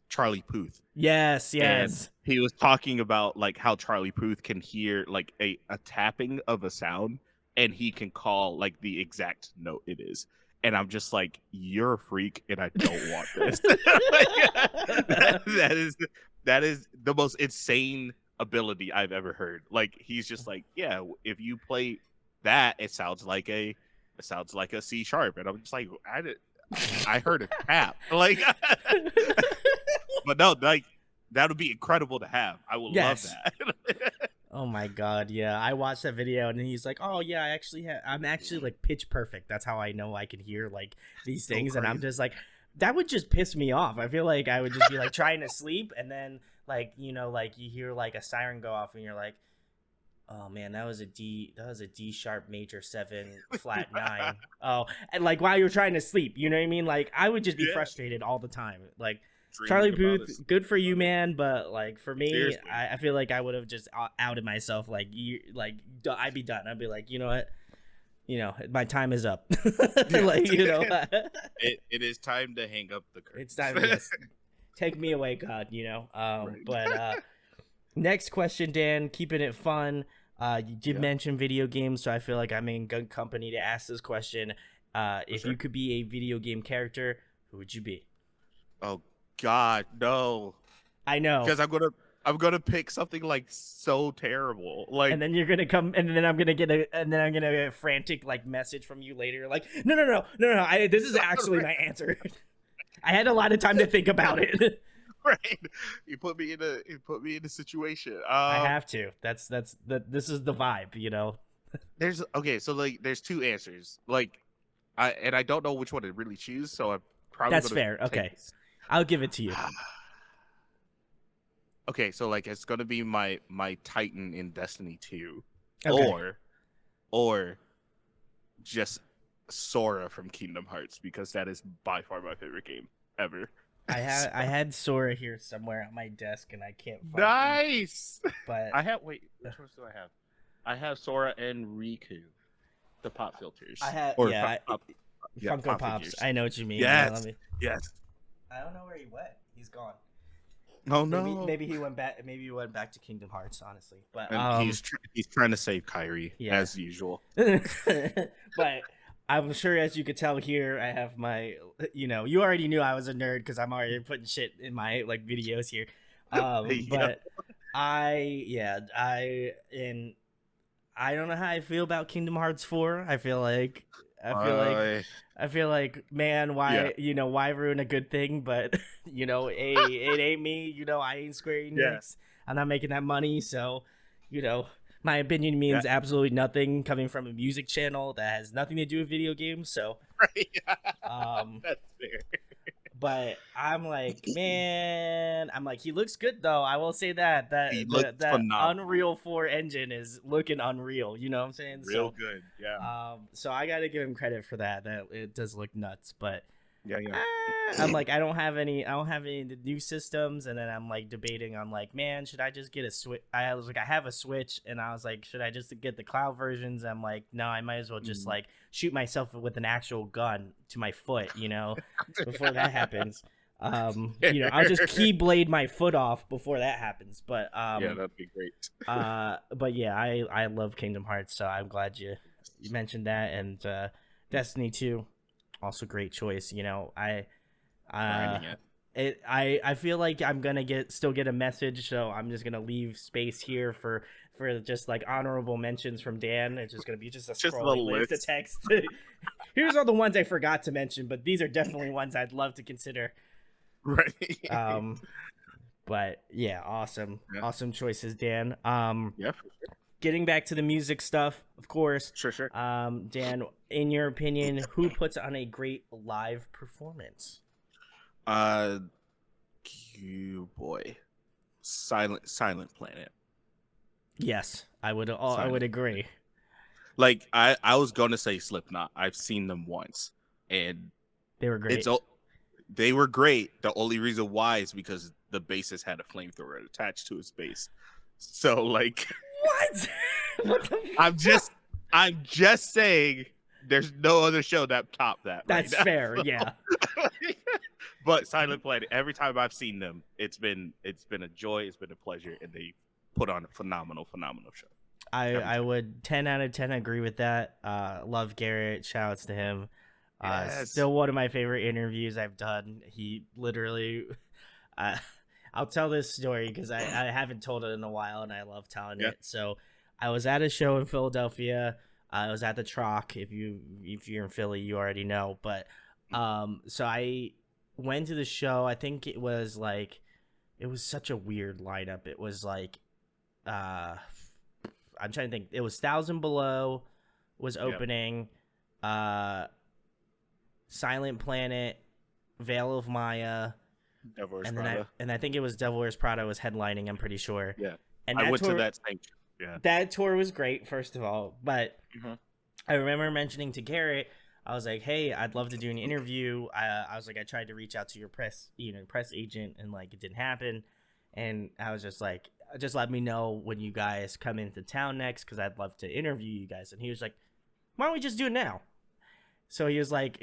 Charlie Puth. yes. And he was talking about like how Charlie Puth can hear like a tapping of a sound and he can call like the exact note it is. And I'm just like, you're a freak and I don't want this. Like, that is the most insane ability I've ever heard. Like he's just like, yeah, if you play that, it sounds like a C sharp, and I'm just like, I heard a tap, like, but no, like that would be incredible to have. I would love Yes. that. Oh my god, yeah. I watched that video and he's like, "Oh yeah, I'm actually like pitch perfect. That's how I know I can hear like these So things." And I'm crazy. just like, that would just piss me off. I feel like I would just be like trying to sleep and then like, like you hear like a siren go off and you're like, "Oh man, that was a D sharp major 7 flat 9." Oh, and like while you're trying to sleep, you know what I mean? Like I would just be Yeah, frustrated all the time. Like Charlie dreaming about Puth, it. good for you, About it. man. But like for me, Seriously. I feel like I would have just outed myself. Like I'd be done. I'd be like, you know what, my time is up. Yeah. Like It is time to hang up the it's curtains. time. Yes, take me away, God. Right. But next question, Dan. Keeping it fun. You did Yeah, mention video games, so I feel like I'm in good company to ask this question. for If you sure. could be a video game character, who would you be? Oh God, no. I know. Because I'm gonna pick something like so terrible. And Like then you're gonna come, and then I'm gonna get a frantic like message from you later, like, no, no, no, no, no. This is actually my answer. I had a lot of time to think about it. right. You put me in a situation. I have to. This is the vibe. There's okay, so like there's two answers. Like I don't know which one to really choose, so I'm probably That's gonna fair. take Okay, this. I'll give it to you. Okay, so like it's gonna be my Titan in Destiny 2. Okay, Or just Sora from Kingdom Hearts, because that is by far my favorite game ever. So, I had Sora here somewhere at my desk, and I can't find him. nice. But I have wait, which ones do I have? I have Sora and Riku, the pop filters. I had Or yeah, yeah, Funko pop Pops. figures. I know what you mean. Yeah, let Yes. me. Yes. I don't know where he went. He's gone. Oh Maybe no. maybe he went back. Maybe he went back to Kingdom Hearts. Honestly, but And he's trying to save Kyrie yeah. as usual. But I'm sure, as you could tell here, I have my. You already knew I was a nerd because I'm already putting shit in my like videos here. Yeah. But and I don't know how I feel about Kingdom Hearts 4. I feel like Uh, I feel like, man, yeah. why ruin a good thing? But hey, it ain't me. I ain't Square Yeah. Enix. I'm not making that money, so you know, my opinion Yeah. means absolutely nothing coming from a music channel that has nothing to do with video games. So, Right. um, That's fair. but I'm like, man, he looks good though. I will say that He that looks that phenomenal. Unreal 4 engine is looking unreal. You know what I'm saying? Real So, good. Yeah. so I got to give him credit for that. That it does look nuts, but Yeah. Yeah. I'm like, I don't have any of the new systems, and then I'm like debating on like, man, should I just get a Switch? I was like, I have a Switch, and I was like, should I just get the cloud versions? I'm like, no, I might as well just Mm. like shoot myself with an actual gun to my foot, before that happens. I'll just keyblade my foot off before that happens. But Yeah, that'd be great. but yeah, I love Kingdom Hearts, so I'm glad you mentioned that, and Destiny 2, also great choice. Uh, Grinding it. I feel like I'm gonna still get a message, so I'm just gonna leave space here for just like honorable mentions from Dan. It's just gonna be just a Just the scrolling list of list. text. Here's all the ones I forgot to mention, but these are definitely ones I'd love to consider. Right. Um, but yeah, awesome, Yeah. awesome choices, Dan. Yeah, for sure. Getting back to the music stuff, of course. Sure, sure. Dan, in your opinion, who puts on a great live performance? Uh, boy, Silent Planet. Yes, I would Silent. agree. Like I was gonna say Slipknot. I've seen them once, and They were great. they were great. The only reason why is because the bassist had a flamethrower attached to his bass. So like, What? What the I'm just saying, there's no other show that topped that. That's right now. fair, yeah. But Silent Planet, every time I've seen them, it's been a joy, it's been a pleasure, and they put on a phenomenal show. I would 10 out of 10 agree with that. Love Garrett. Shout outs to him. Yes. Still one of my favorite interviews I've done. He literally, I'm I'll tell this story because I haven't told it in a while and I love telling Yeah. it. So I was at a show in Philadelphia. I was at the Troc. If you're in Philly, you already know. But so I went to the show. I think it was like it was such a weird lineup. It was like uh I'm trying to think. It was Thousand Below was Yeah. opening, uh Silent Planet, Veil of Maya, Devil Wears and then I Prada. and I think it was Devil Wears Prada was headlining. I'm pretty sure. Yeah. And I went to that same. Yeah. that tour was great, first of all. But Hmm. I remember mentioning to Garrett, I was like, "Hey, I'd love to do an interview." I was like, I tried to reach out to your press agent, and like it didn't happen. And I was just like, just let me know when you guys come into town next, because I'd love to interview you guys. And he was like, "Why don't we just do it now?" So he was like,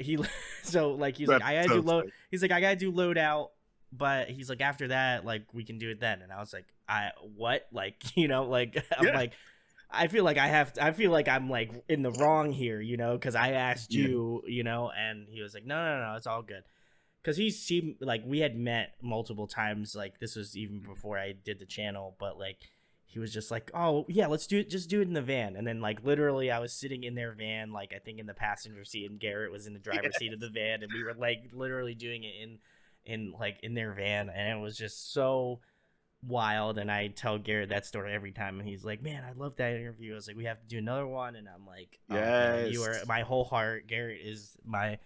so like he's like, That's I gotta do so load. sick. He's like, I gotta do load out, but he's like, after that, like we can do it then. And I was like, I what? Like like I'm Yeah. like, I feel like I feel like I'm like in the wrong here, because I asked Yeah. you, and he was like, no, it's all good. Because he seemed like we had met multiple times. Like this was even before I did the channel, but like he was just like, oh yeah, let's do it. Just do it in the van. And then like literally, I was sitting in their van, like I think in the passenger seat, and Garrett was in the driver's seat of the van, and we were like literally doing it in their van, and it was just so wild. And I tell Garrett that story every time, and he's like, man, I love that interview. I was like, we have to do another one. And I'm like, oh man, you are Yes. my whole heart. Garrett is my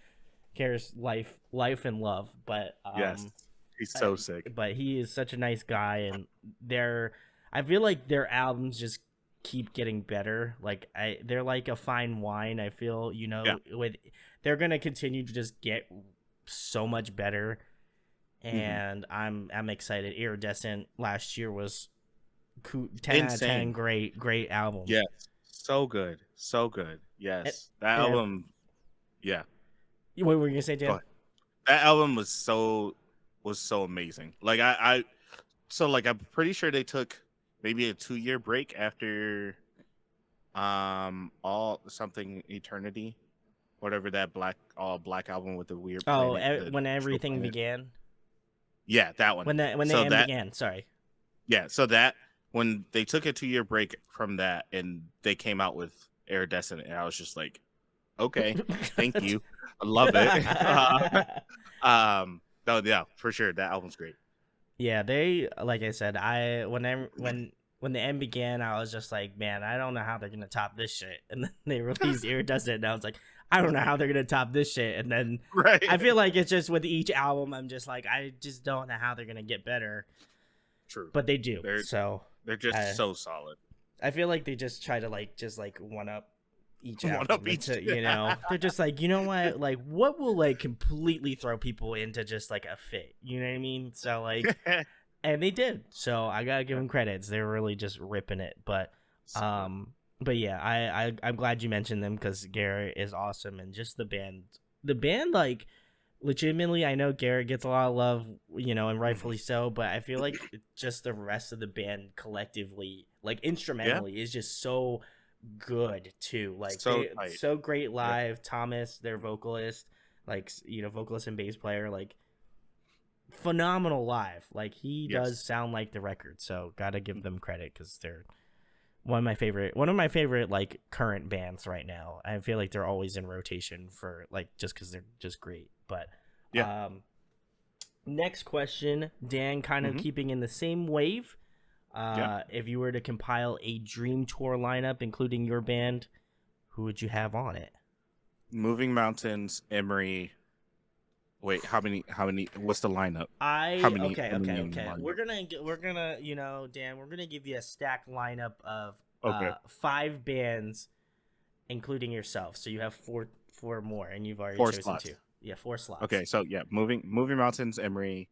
Garrett's life and love. But Yes. He's so sick. but he is such a nice guy. And I feel like their albums just keep getting better. Like they're like a fine wine. I feel, Yeah. with they're gonna continue to just get so much better. Hmm. And I'm excited. Iridescent last year was 10 out of 10. Insane. Great album. Yes. So good. So good. And, Yes. That and album. Yeah. what were you gonna say, Go Dan? ahead. That album was so amazing. Like so like I'm pretty sure they took maybe a 2-year break after all something eternity, whatever that all black album with the weird Oh, planet, the when digital everything planet. began, Yeah, that one. when the So end that began. Sorry. yeah, so that when they took a 2-year break from that and they came out with Iridescent, and I was just like, okay, thank you, I love it. No, yeah, for sure, that album's great. Yeah, they like I said, when the end began, I was just like, man, I don't know how they're gonna top this shit. And then they released Iridescent, and I was like, I don't know how they're gonna top this shit. And then Right. I feel like it's just with each album, I'm just like, I just don't know how they're gonna get better, True. but they do. They're So they're just so solid. I feel like they just try to like one up each One album. up each. They're just like, you know what, like what will like completely throw people into just like a fit. You know what I mean? So like. And they did, so I gotta give them credits. They're really just ripping it. But yeah, I'm glad you mentioned them because Garrett is awesome, and just the band, like legitimately, I know Garrett gets a lot of love, and rightfully so. But I feel like just the rest of the band collectively, like instrumentally, is just so good too. Like So they tight. so great live. Thomas, their vocalist, like vocalist and bass player, like. Phenomenal live. Like he does sound like the record, so gotta give them credit because they're one of my favorite like current bands right now. I feel like they're always in rotation for like just because they're just great. But next question, Dan, kind of keeping in the same wave. If you were to compile a dream tour lineup including your band, who would you have on it? Moving Mountains, Emery. Wait, how many? What's the lineup? Okay. We're gonna, Dan, we're gonna give you a stacked lineup of 5 bands, including yourself. So you have four more, and you've already chosen slots. 2. Yeah, 4 slots. Okay, so yeah, moving Mountains, Emery.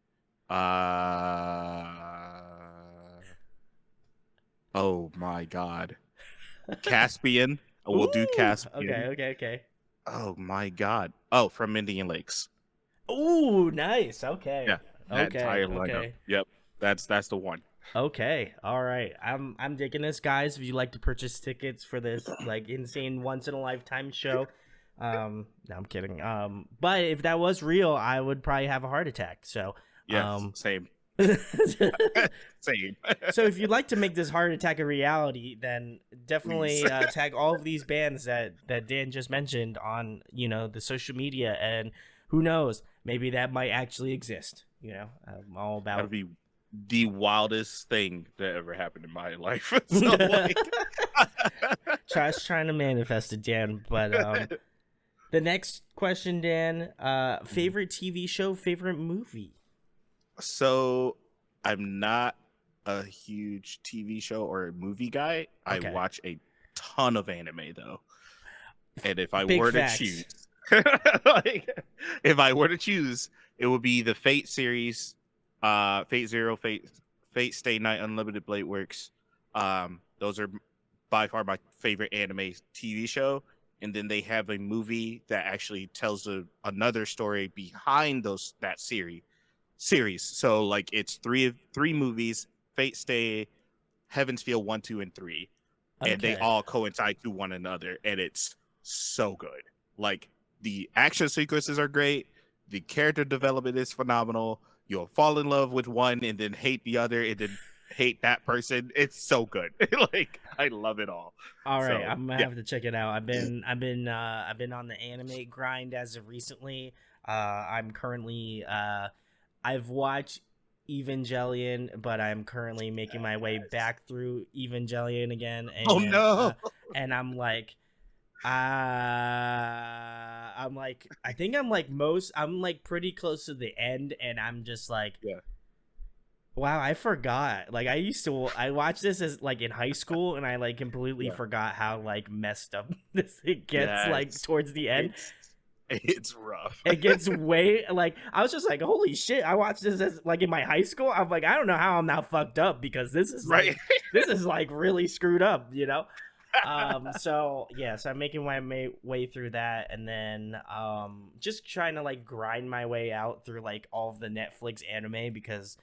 Oh my God, Caspian. We'll do Caspian. Okay. Oh my God. Oh, from Indian Lakes. Ooh, nice. Okay. Yeah. That entire lineup. Yep. That's the one. Okay. All right. I'm digging this, guys. If you like to purchase tickets for this like insane once in a lifetime show, no, I'm kidding. But if that was real, I would probably have a heart attack. So yeah, same. Same. So if you'd like to make this heart attack a reality, then Please. definitely tag all of these bands that Dan just mentioned on the social media, and who knows, maybe that might actually exist. I'm all That'd about. be the wildest thing that ever happened in my life. So like Trying to manifest it, Dan. But the next question, Dan. Favorite TV show, favorite movie. so I'm not a huge TV show or movie guy. I Okay, watch a ton of anime though. And if I big were to facts. choose, like, if I were to choose, it would be the Fate series, Fate Zero, Fate Stay Night, Unlimited Blade Works. Those are by far my favorite anime TV show. And then they have a movie that actually tells another story behind that series. So like it's three movies: Fate Stay, Heaven's Feel 1, 2, and 3, and they Okay. all coincide to one another, and it's so good. Like the action sequences are great, the character development is phenomenal. You'll fall in love with one and then hate the other, and then hate that person. It's so good. Like I love it all. All right, So I'm gonna yeah. have to check it out. I've been on the anime grind as of recently. I'm currently I've watched Evangelion, but I'm currently making my way Yes. back through Evangelion again, Oh no. and I'm like, I think I'm like pretty close to the end, and I'm just like, Yeah. wow, I forgot. Like I watched this as like in high school, and I like completely Yeah. forgot how like messed up this it gets like Yes. towards the end. It's rough. It gets way like I was just like, holy shit! I watched this as like in my high school. I'm like, I don't know how I'm not fucked up because Right. this is like really screwed up. So yeah, so I'm making my way through that, and then just trying to like grind my way out through like all of the Netflix anime because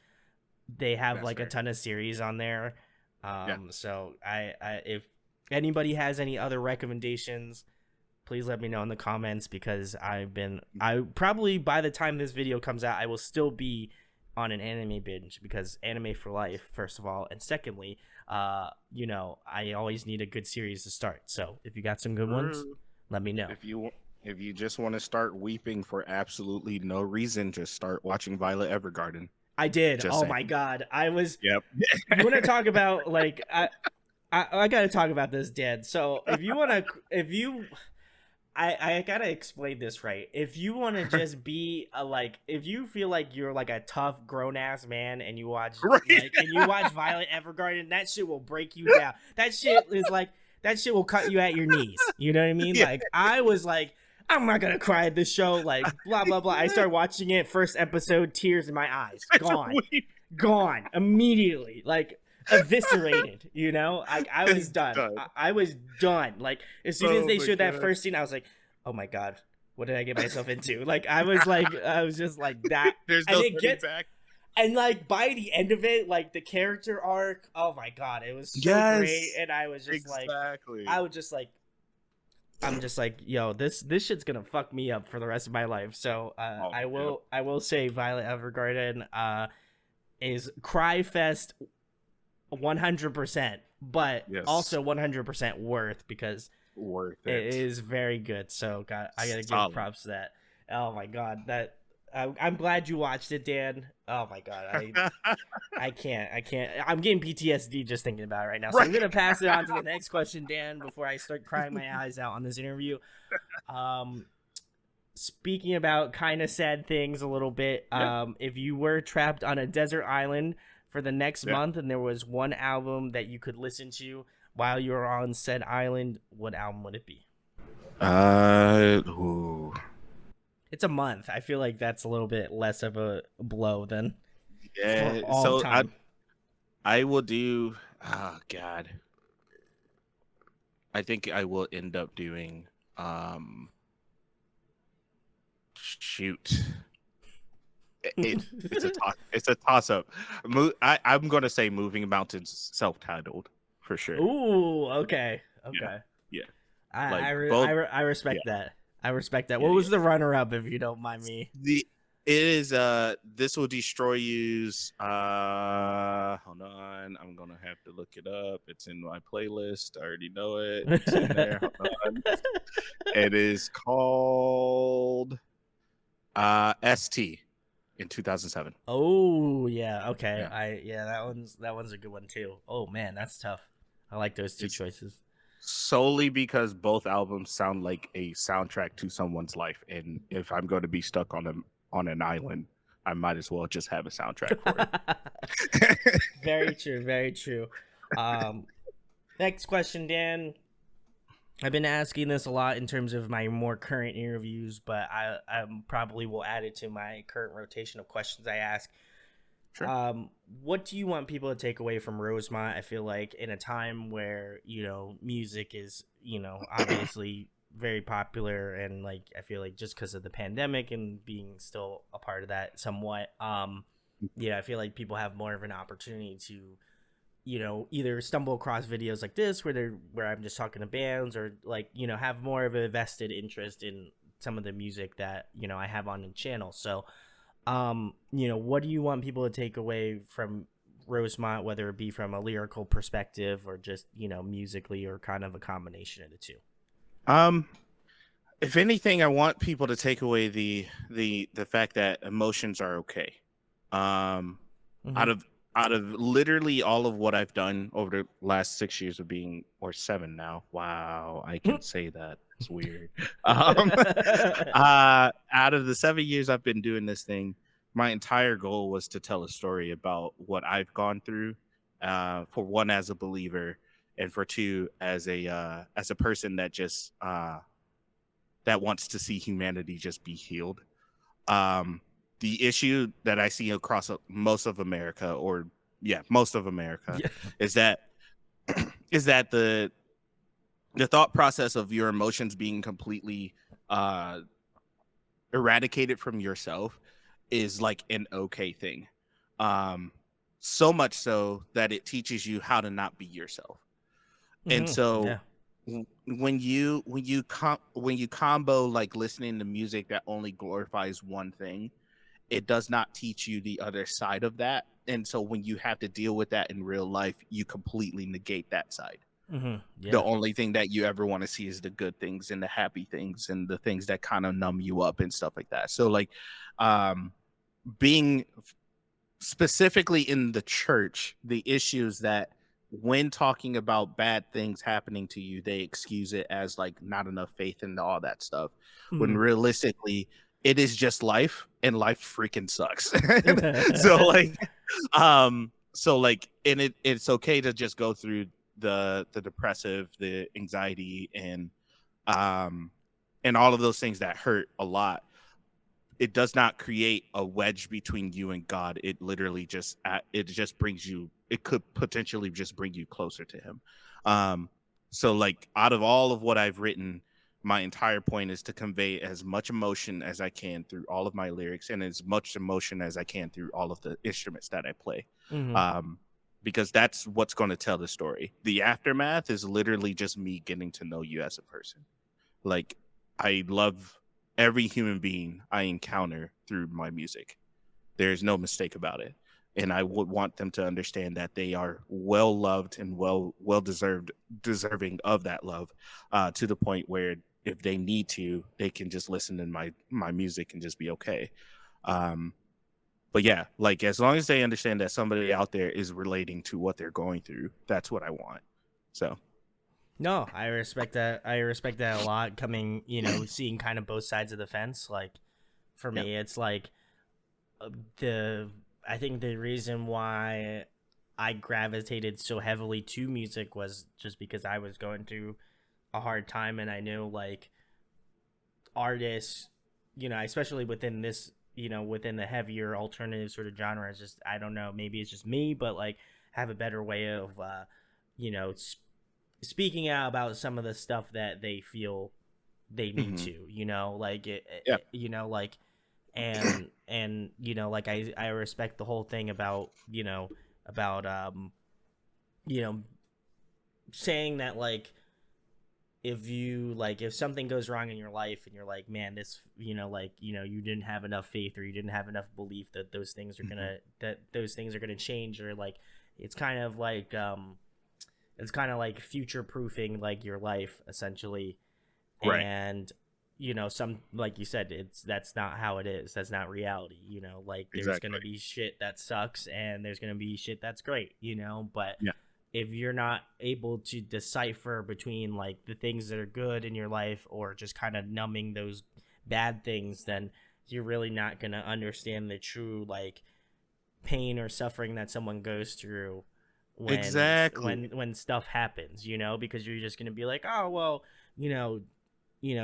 they have That's like a fair. ton of series on there. Yeah. So I if anybody has any other recommendations, please let me know in the comments because I probably by the time this video comes out, I will still be on an anime binge because anime for life, first of all, and secondly, I always need a good series to start. So if you got some good ones, True. let me know. If you if you just want to start weeping for absolutely no reason, just start watching Violet Evergarden. I did. Just Oh saying. my god, I was. Yep. You want to talk about like I gotta talk about this, Dad. So if you I gotta explain this right. If you want to just be if you feel like you're like a tough grown ass man and you watch Right. Violet Evergarden, that shit will break you down. That shit will cut you at your knees. You know what I mean? Yeah. Like I was like, I'm not gonna cry at this show. Like blah blah blah. I started watching it, first episode, tears in my eyes, gone immediately. Like eviscerated, I was done. Done. I was done. Like as soon as Oh they my showed that god. first scene, I was like, oh my god, what did I get myself into? Like I was just like that. There's And no it turning gets back. and like by the end of it, like the character arc, oh my god, it was so great. Yes. And I was just like, Exactly. I was just like, I'm just like, yo, this shit's gonna fuck me up for the rest of my life. So Oh, I yep. will say Violet Evergarden is cry fest 100%, but Yes. also 100% worth because Worth it it. is very good. So I gotta give Solid. props to that. Oh my god, I'm glad you watched it, Dan. Oh my god, I can't. I'm getting PTSD just thinking about it right now. So I'm Right. gonna pass it on to the next question, Dan, before I start crying my eyes out on this interview. Um, Speaking about kind of sad things a little bit, Yeah. if you were trapped on a desert island for the next Yeah. month and there was one album that you could listen to while you were on said island, what album would it be? Ooh. It's a month. I feel like that's a little bit less of a blow than for Yeah. all So time. I will do. Oh God. I think I will end up doing. Shoot. It's a toss up. I'm gonna say Moving Mountains self-titled for sure. Ooh, okay, Yeah. okay. Yeah. I Like I, re- both. I, re- I Yeah. respect that. I respect that. Yeah. What Yeah. was the runner up, if you don't mind me? The It is this will destroy you's hold on, I'm gonna have to look it up. It's in my playlist. I already know it. It's in there. Hold on. It is called ST in 2007. Oh yeah, okay. Yeah. That one's a good one too. Oh man, that's tough. I like those two It's choices. solely because both albums sound like a soundtrack to someone's life, and if I'm going to be stuck on an island, I might as well just have a soundtrack for it. Very true, very true. Um, Next question, Dan. I've been asking this a lot in terms of my more current interviews, but I probably will add it to my current rotation of questions I ask. Sure. What do you want people to take away from Rosemont? I feel like in a time where music is obviously very popular, and like I feel like just because of the pandemic and being still a part of that somewhat, I feel like people have more of an opportunity to either stumble across videos like this where I'm just talking to bands, or like have more of a vested interest in some of the music that I have on the channel. So what do you want people to take away from Rosemont, whether it be from a lyrical perspective or just musically, or kind of a combination of the two? Um, if anything, I want people to take away the fact that emotions are okay. Um, Mm-hmm. out of out of literally all of what I've done over the last 6 years of being, or seven now. Wow, I can say that. It's weird. Um, out of the 7 years I've been doing this thing, my entire goal was to tell a story about what I've gone through. For one, as a believer, and for two, as a person that just that wants to see humanity just be healed. Um, the issue that I see across most of America, or yeah, most of America, Yeah. is that is that the thought process of your emotions being completely uh, eradicated from yourself is like an okay thing. Um, so much so that it teaches you how to not be yourself. And Mm-hmm. so Yeah. when you combo like listening to music that only glorifies one thing, it does not teach you the other side of that. And so when you have to deal with that in real life, you completely negate that side. Mm-hmm. The Yeah. only thing that you ever want to see is the good things and the happy things and the things that kind of numb you up and stuff like that. So like um being specifically in the church, the issues that when talking about bad things happening to you, they excuse it as like not enough faith and all that stuff. When realistically, it is just life, and life freaking sucks. so Mm-hmm. like, and it's okay to just go through the depressive, the anxiety, um, and all of those things that hurt a lot. It does not create a wedge between you and God. It literally just it just brings you. It could potentially just bring you closer to Him. Um, so like out of all of what I've written, my entire point is to convey as much emotion as I can through all of my lyrics, and as much emotion as I can through all of the instruments that I play. Mm-hmm. Um, because that's what's going to tell the story. The aftermath is literally just me getting to know you as a person. Like I love every human being I encounter through my music. There's no mistake about it. And I would want them to understand that they are well loved and well deserving of that love, to the point where if they need to, they can just listen to my music and just be okay. Um, but yeah, like as long as they understand that somebody out there is relating to what they're going through, that's what I want. So No, I respect that. I respect that a lot. Coming, seeing kind of both sides of the fence. Like for yeah. me, it's like the. I think the reason why I gravitated so heavily to music was just because I was going through a hard time, and I knew like artists, especially within this, within the heavier alternative sort of genre. It's just I don't know. Maybe it's just me, but like have a better way of, you know, speaking out about some of the stuff that they feel they need Hmm. to, like Yeah. like and like I respect the whole thing about about saying that like if you like, if something goes wrong in your life and you're like, man, this, like, you didn't have enough faith, or you didn't have enough belief that Hmm. those things are gonna change, or like, it's kind of like future proofing like your life essentially. Right. And some, like you said, that's not how it is. That's not reality. Like, there's gonna Exactly. be shit that sucks, and there's gonna be shit that's great. But Yeah. if you're not able to decipher between like the things that are good in your life, or just kind of numbing those bad things, then you're really not gonna understand the true like pain or suffering that someone goes through when Exactly. when stuff happens, because you're just going to be like, oh well, you know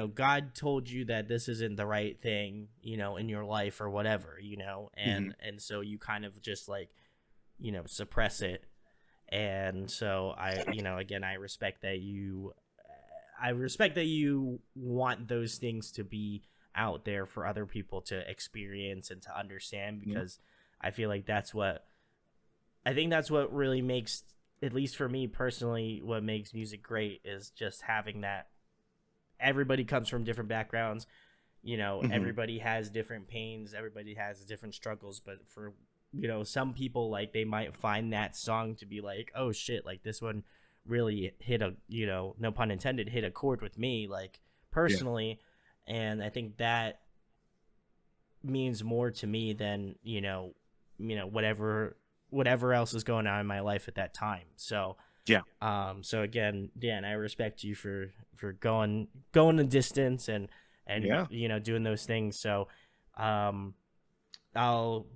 God told you that this isn't the right thing, in your life or whatever, Hmm. and so you kind of just like, suppress it. And so again, I respect that you want those things to be out there for other people to experience and to understand, Yeah. because I think that's what really makes, at least for me personally, what makes music great is just having that. Everybody comes from different backgrounds, Hmm. everybody has different pains, everybody has different struggles, but for some people, like, they might find that song to be like, oh shit, like this one really hit a, no pun intended, hit a chord with me, like, Yeah. personally. And I think that means more to me than whatever else is going on in my life at that time. So Yeah. so again, Dan, I respect you for going the distance, and Yeah. doing those things. So um I'll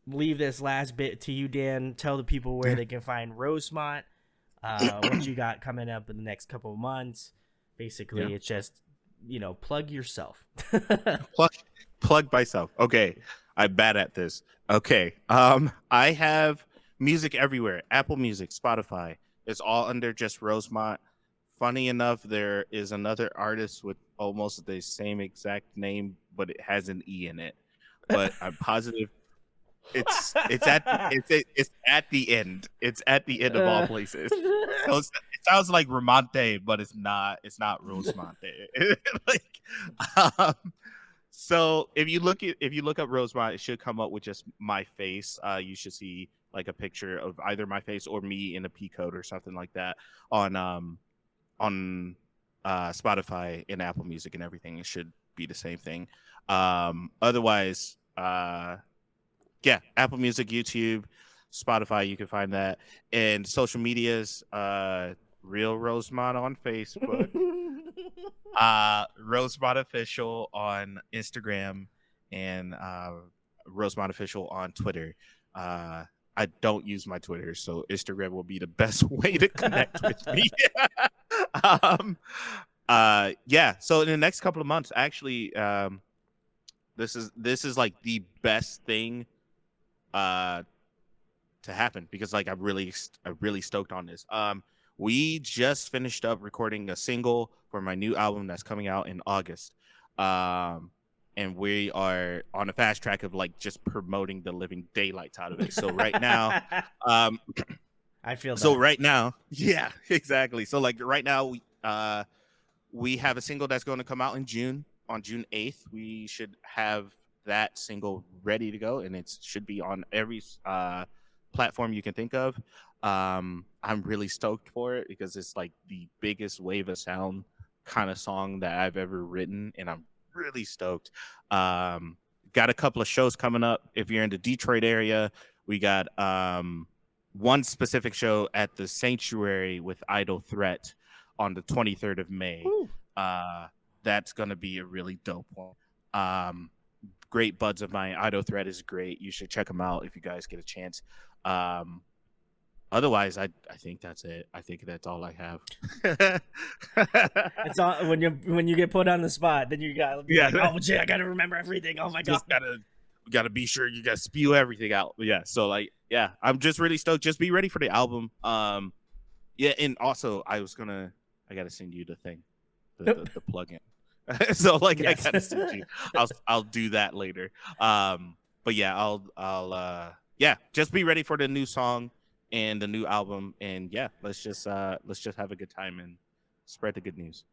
leave this last bit to you, Dan. Tell the people where they can find Rosemont, what you got coming up in the next couple of months. Yeah. Basically, it's just, plug yourself. Plug plug myself. Okay. I'm bad at this. Okay. I have music everywhere. Apple Music, Spotify. It's all under just Rosemont. Funny enough, there is another artist with almost the same exact name, but it has an E in it. But I'm positive it's at the end. It's at the end of all Uh, places. So it sounds like Ramonte, but it's not. It's not Rosemonte. Like, um, so if you look up Rosemont, it should come up with just my face. You should see like a picture of either my face or me in a P code or something like that on on Spotify and Apple Music and everything. It should be the same thing. Otherwise, yeah, Apple Music, YouTube, Spotify, you can find that. And social medias, Real Rosemont on Facebook, Rosemont Official on Instagram, and Rosemont Official on Twitter. Uh, I don't use my Twitter, so Instagram will be the best way to connect with me. um, yeah. So in the next couple of months, actually, this is like the best thing uh to happen because like I'm really stoked on this. We just finished up recording a single for my new album that's coming out in August. Um and we are on a fast track of like just promoting the living daylights out of it. Um I feel so that. right now, yeah, exactly. So like right now we have a single that's going to come out in June. On June 8th, we should have that single ready to go, and it should be on every platform you can think of. I'm really stoked for it because it's like the biggest wave of sound kind of song that I've ever written, and I'm really stoked. Um, got a couple of shows coming up. If you're in the Detroit area, we got one specific show at the Sanctuary with Idle Threat on the 23rd of May. Woo. Uh, that's going to be a really dope one. Um, Great buds of mine. Ido Thread is great. You should check them out if you guys get a chance. Um, Otherwise, I think that's it. I think that's all I have. It's all when you get put on the spot, then you gotta be Yeah, like, oh shit, I gotta remember everything. Oh my god. just gotta be sure you gotta spew everything out. Yeah, so like yeah, I'm just really stoked. Just be ready for the album. Yeah, and also I gotta send you the thing, the plugin. So like I Yes. gotta send you. I'll do that later. But yeah, I'll yeah, just be ready for the new song and the new album, and yeah, let's just have a good time and spread the good news.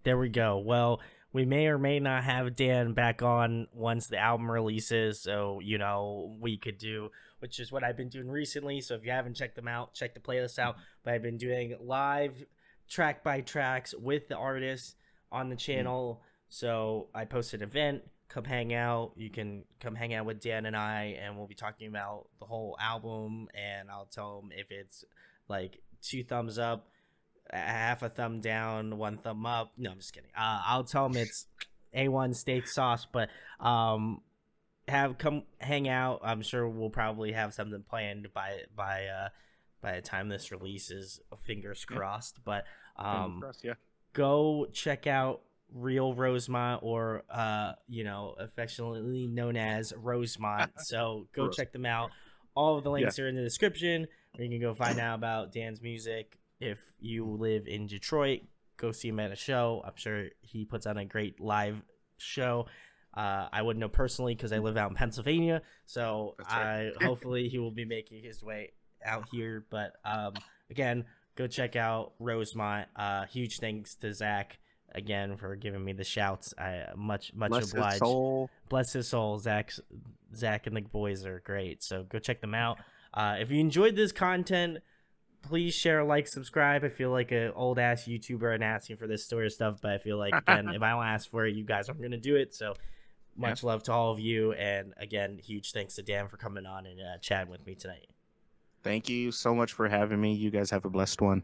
There we go. Well, we may or may not have Dan back on once the album releases. So, we could do, which is what I've been doing recently. So, if you haven't checked them out, check the playlist out. But I've been doing live track by tracks with the artists on the Mm. channel. So, I posted an event. Come hang out. You can come hang out with Dan and I, and we'll be talking about the whole album. And I'll tell him if it's like two thumbs up, half a thumb down, one thumb up. No, I'm just kidding. I'll tell him it's A1 steak sauce, but um, have come hang out. I'm sure we'll probably have something planned by the time this releases. Fingers Yeah, crossed. But fingers crossed. Yeah. go check out Real Rosemont, or affectionately known as Rosemont. So go Gross. check them out. All of the Yeah. links are in the description, where you can go find out about Dan's music. If you live in Detroit, go see him at a show. I'm sure he puts on a great live show. I wouldn't know personally because I live out in Pennsylvania, so That's right. I hopefully he will be making his way out here. But again, go check out Rosemont. Huge thanks to Zach again for giving me the shouts. I much Bless his obliged. soul. Bless his soul. Zach and the boys are great. So go check them out. If you enjoyed this content, please share, like, subscribe. I feel like an old ass YouTuber and asking for this sort of stuff, but I feel like, again, if I don't ask for it, you guys aren't gonna do it. So Yeah. much love to all of you, and again, huge thanks to Dan for coming on and chatting with me tonight. Thank you so much for having me. You guys have a blessed one.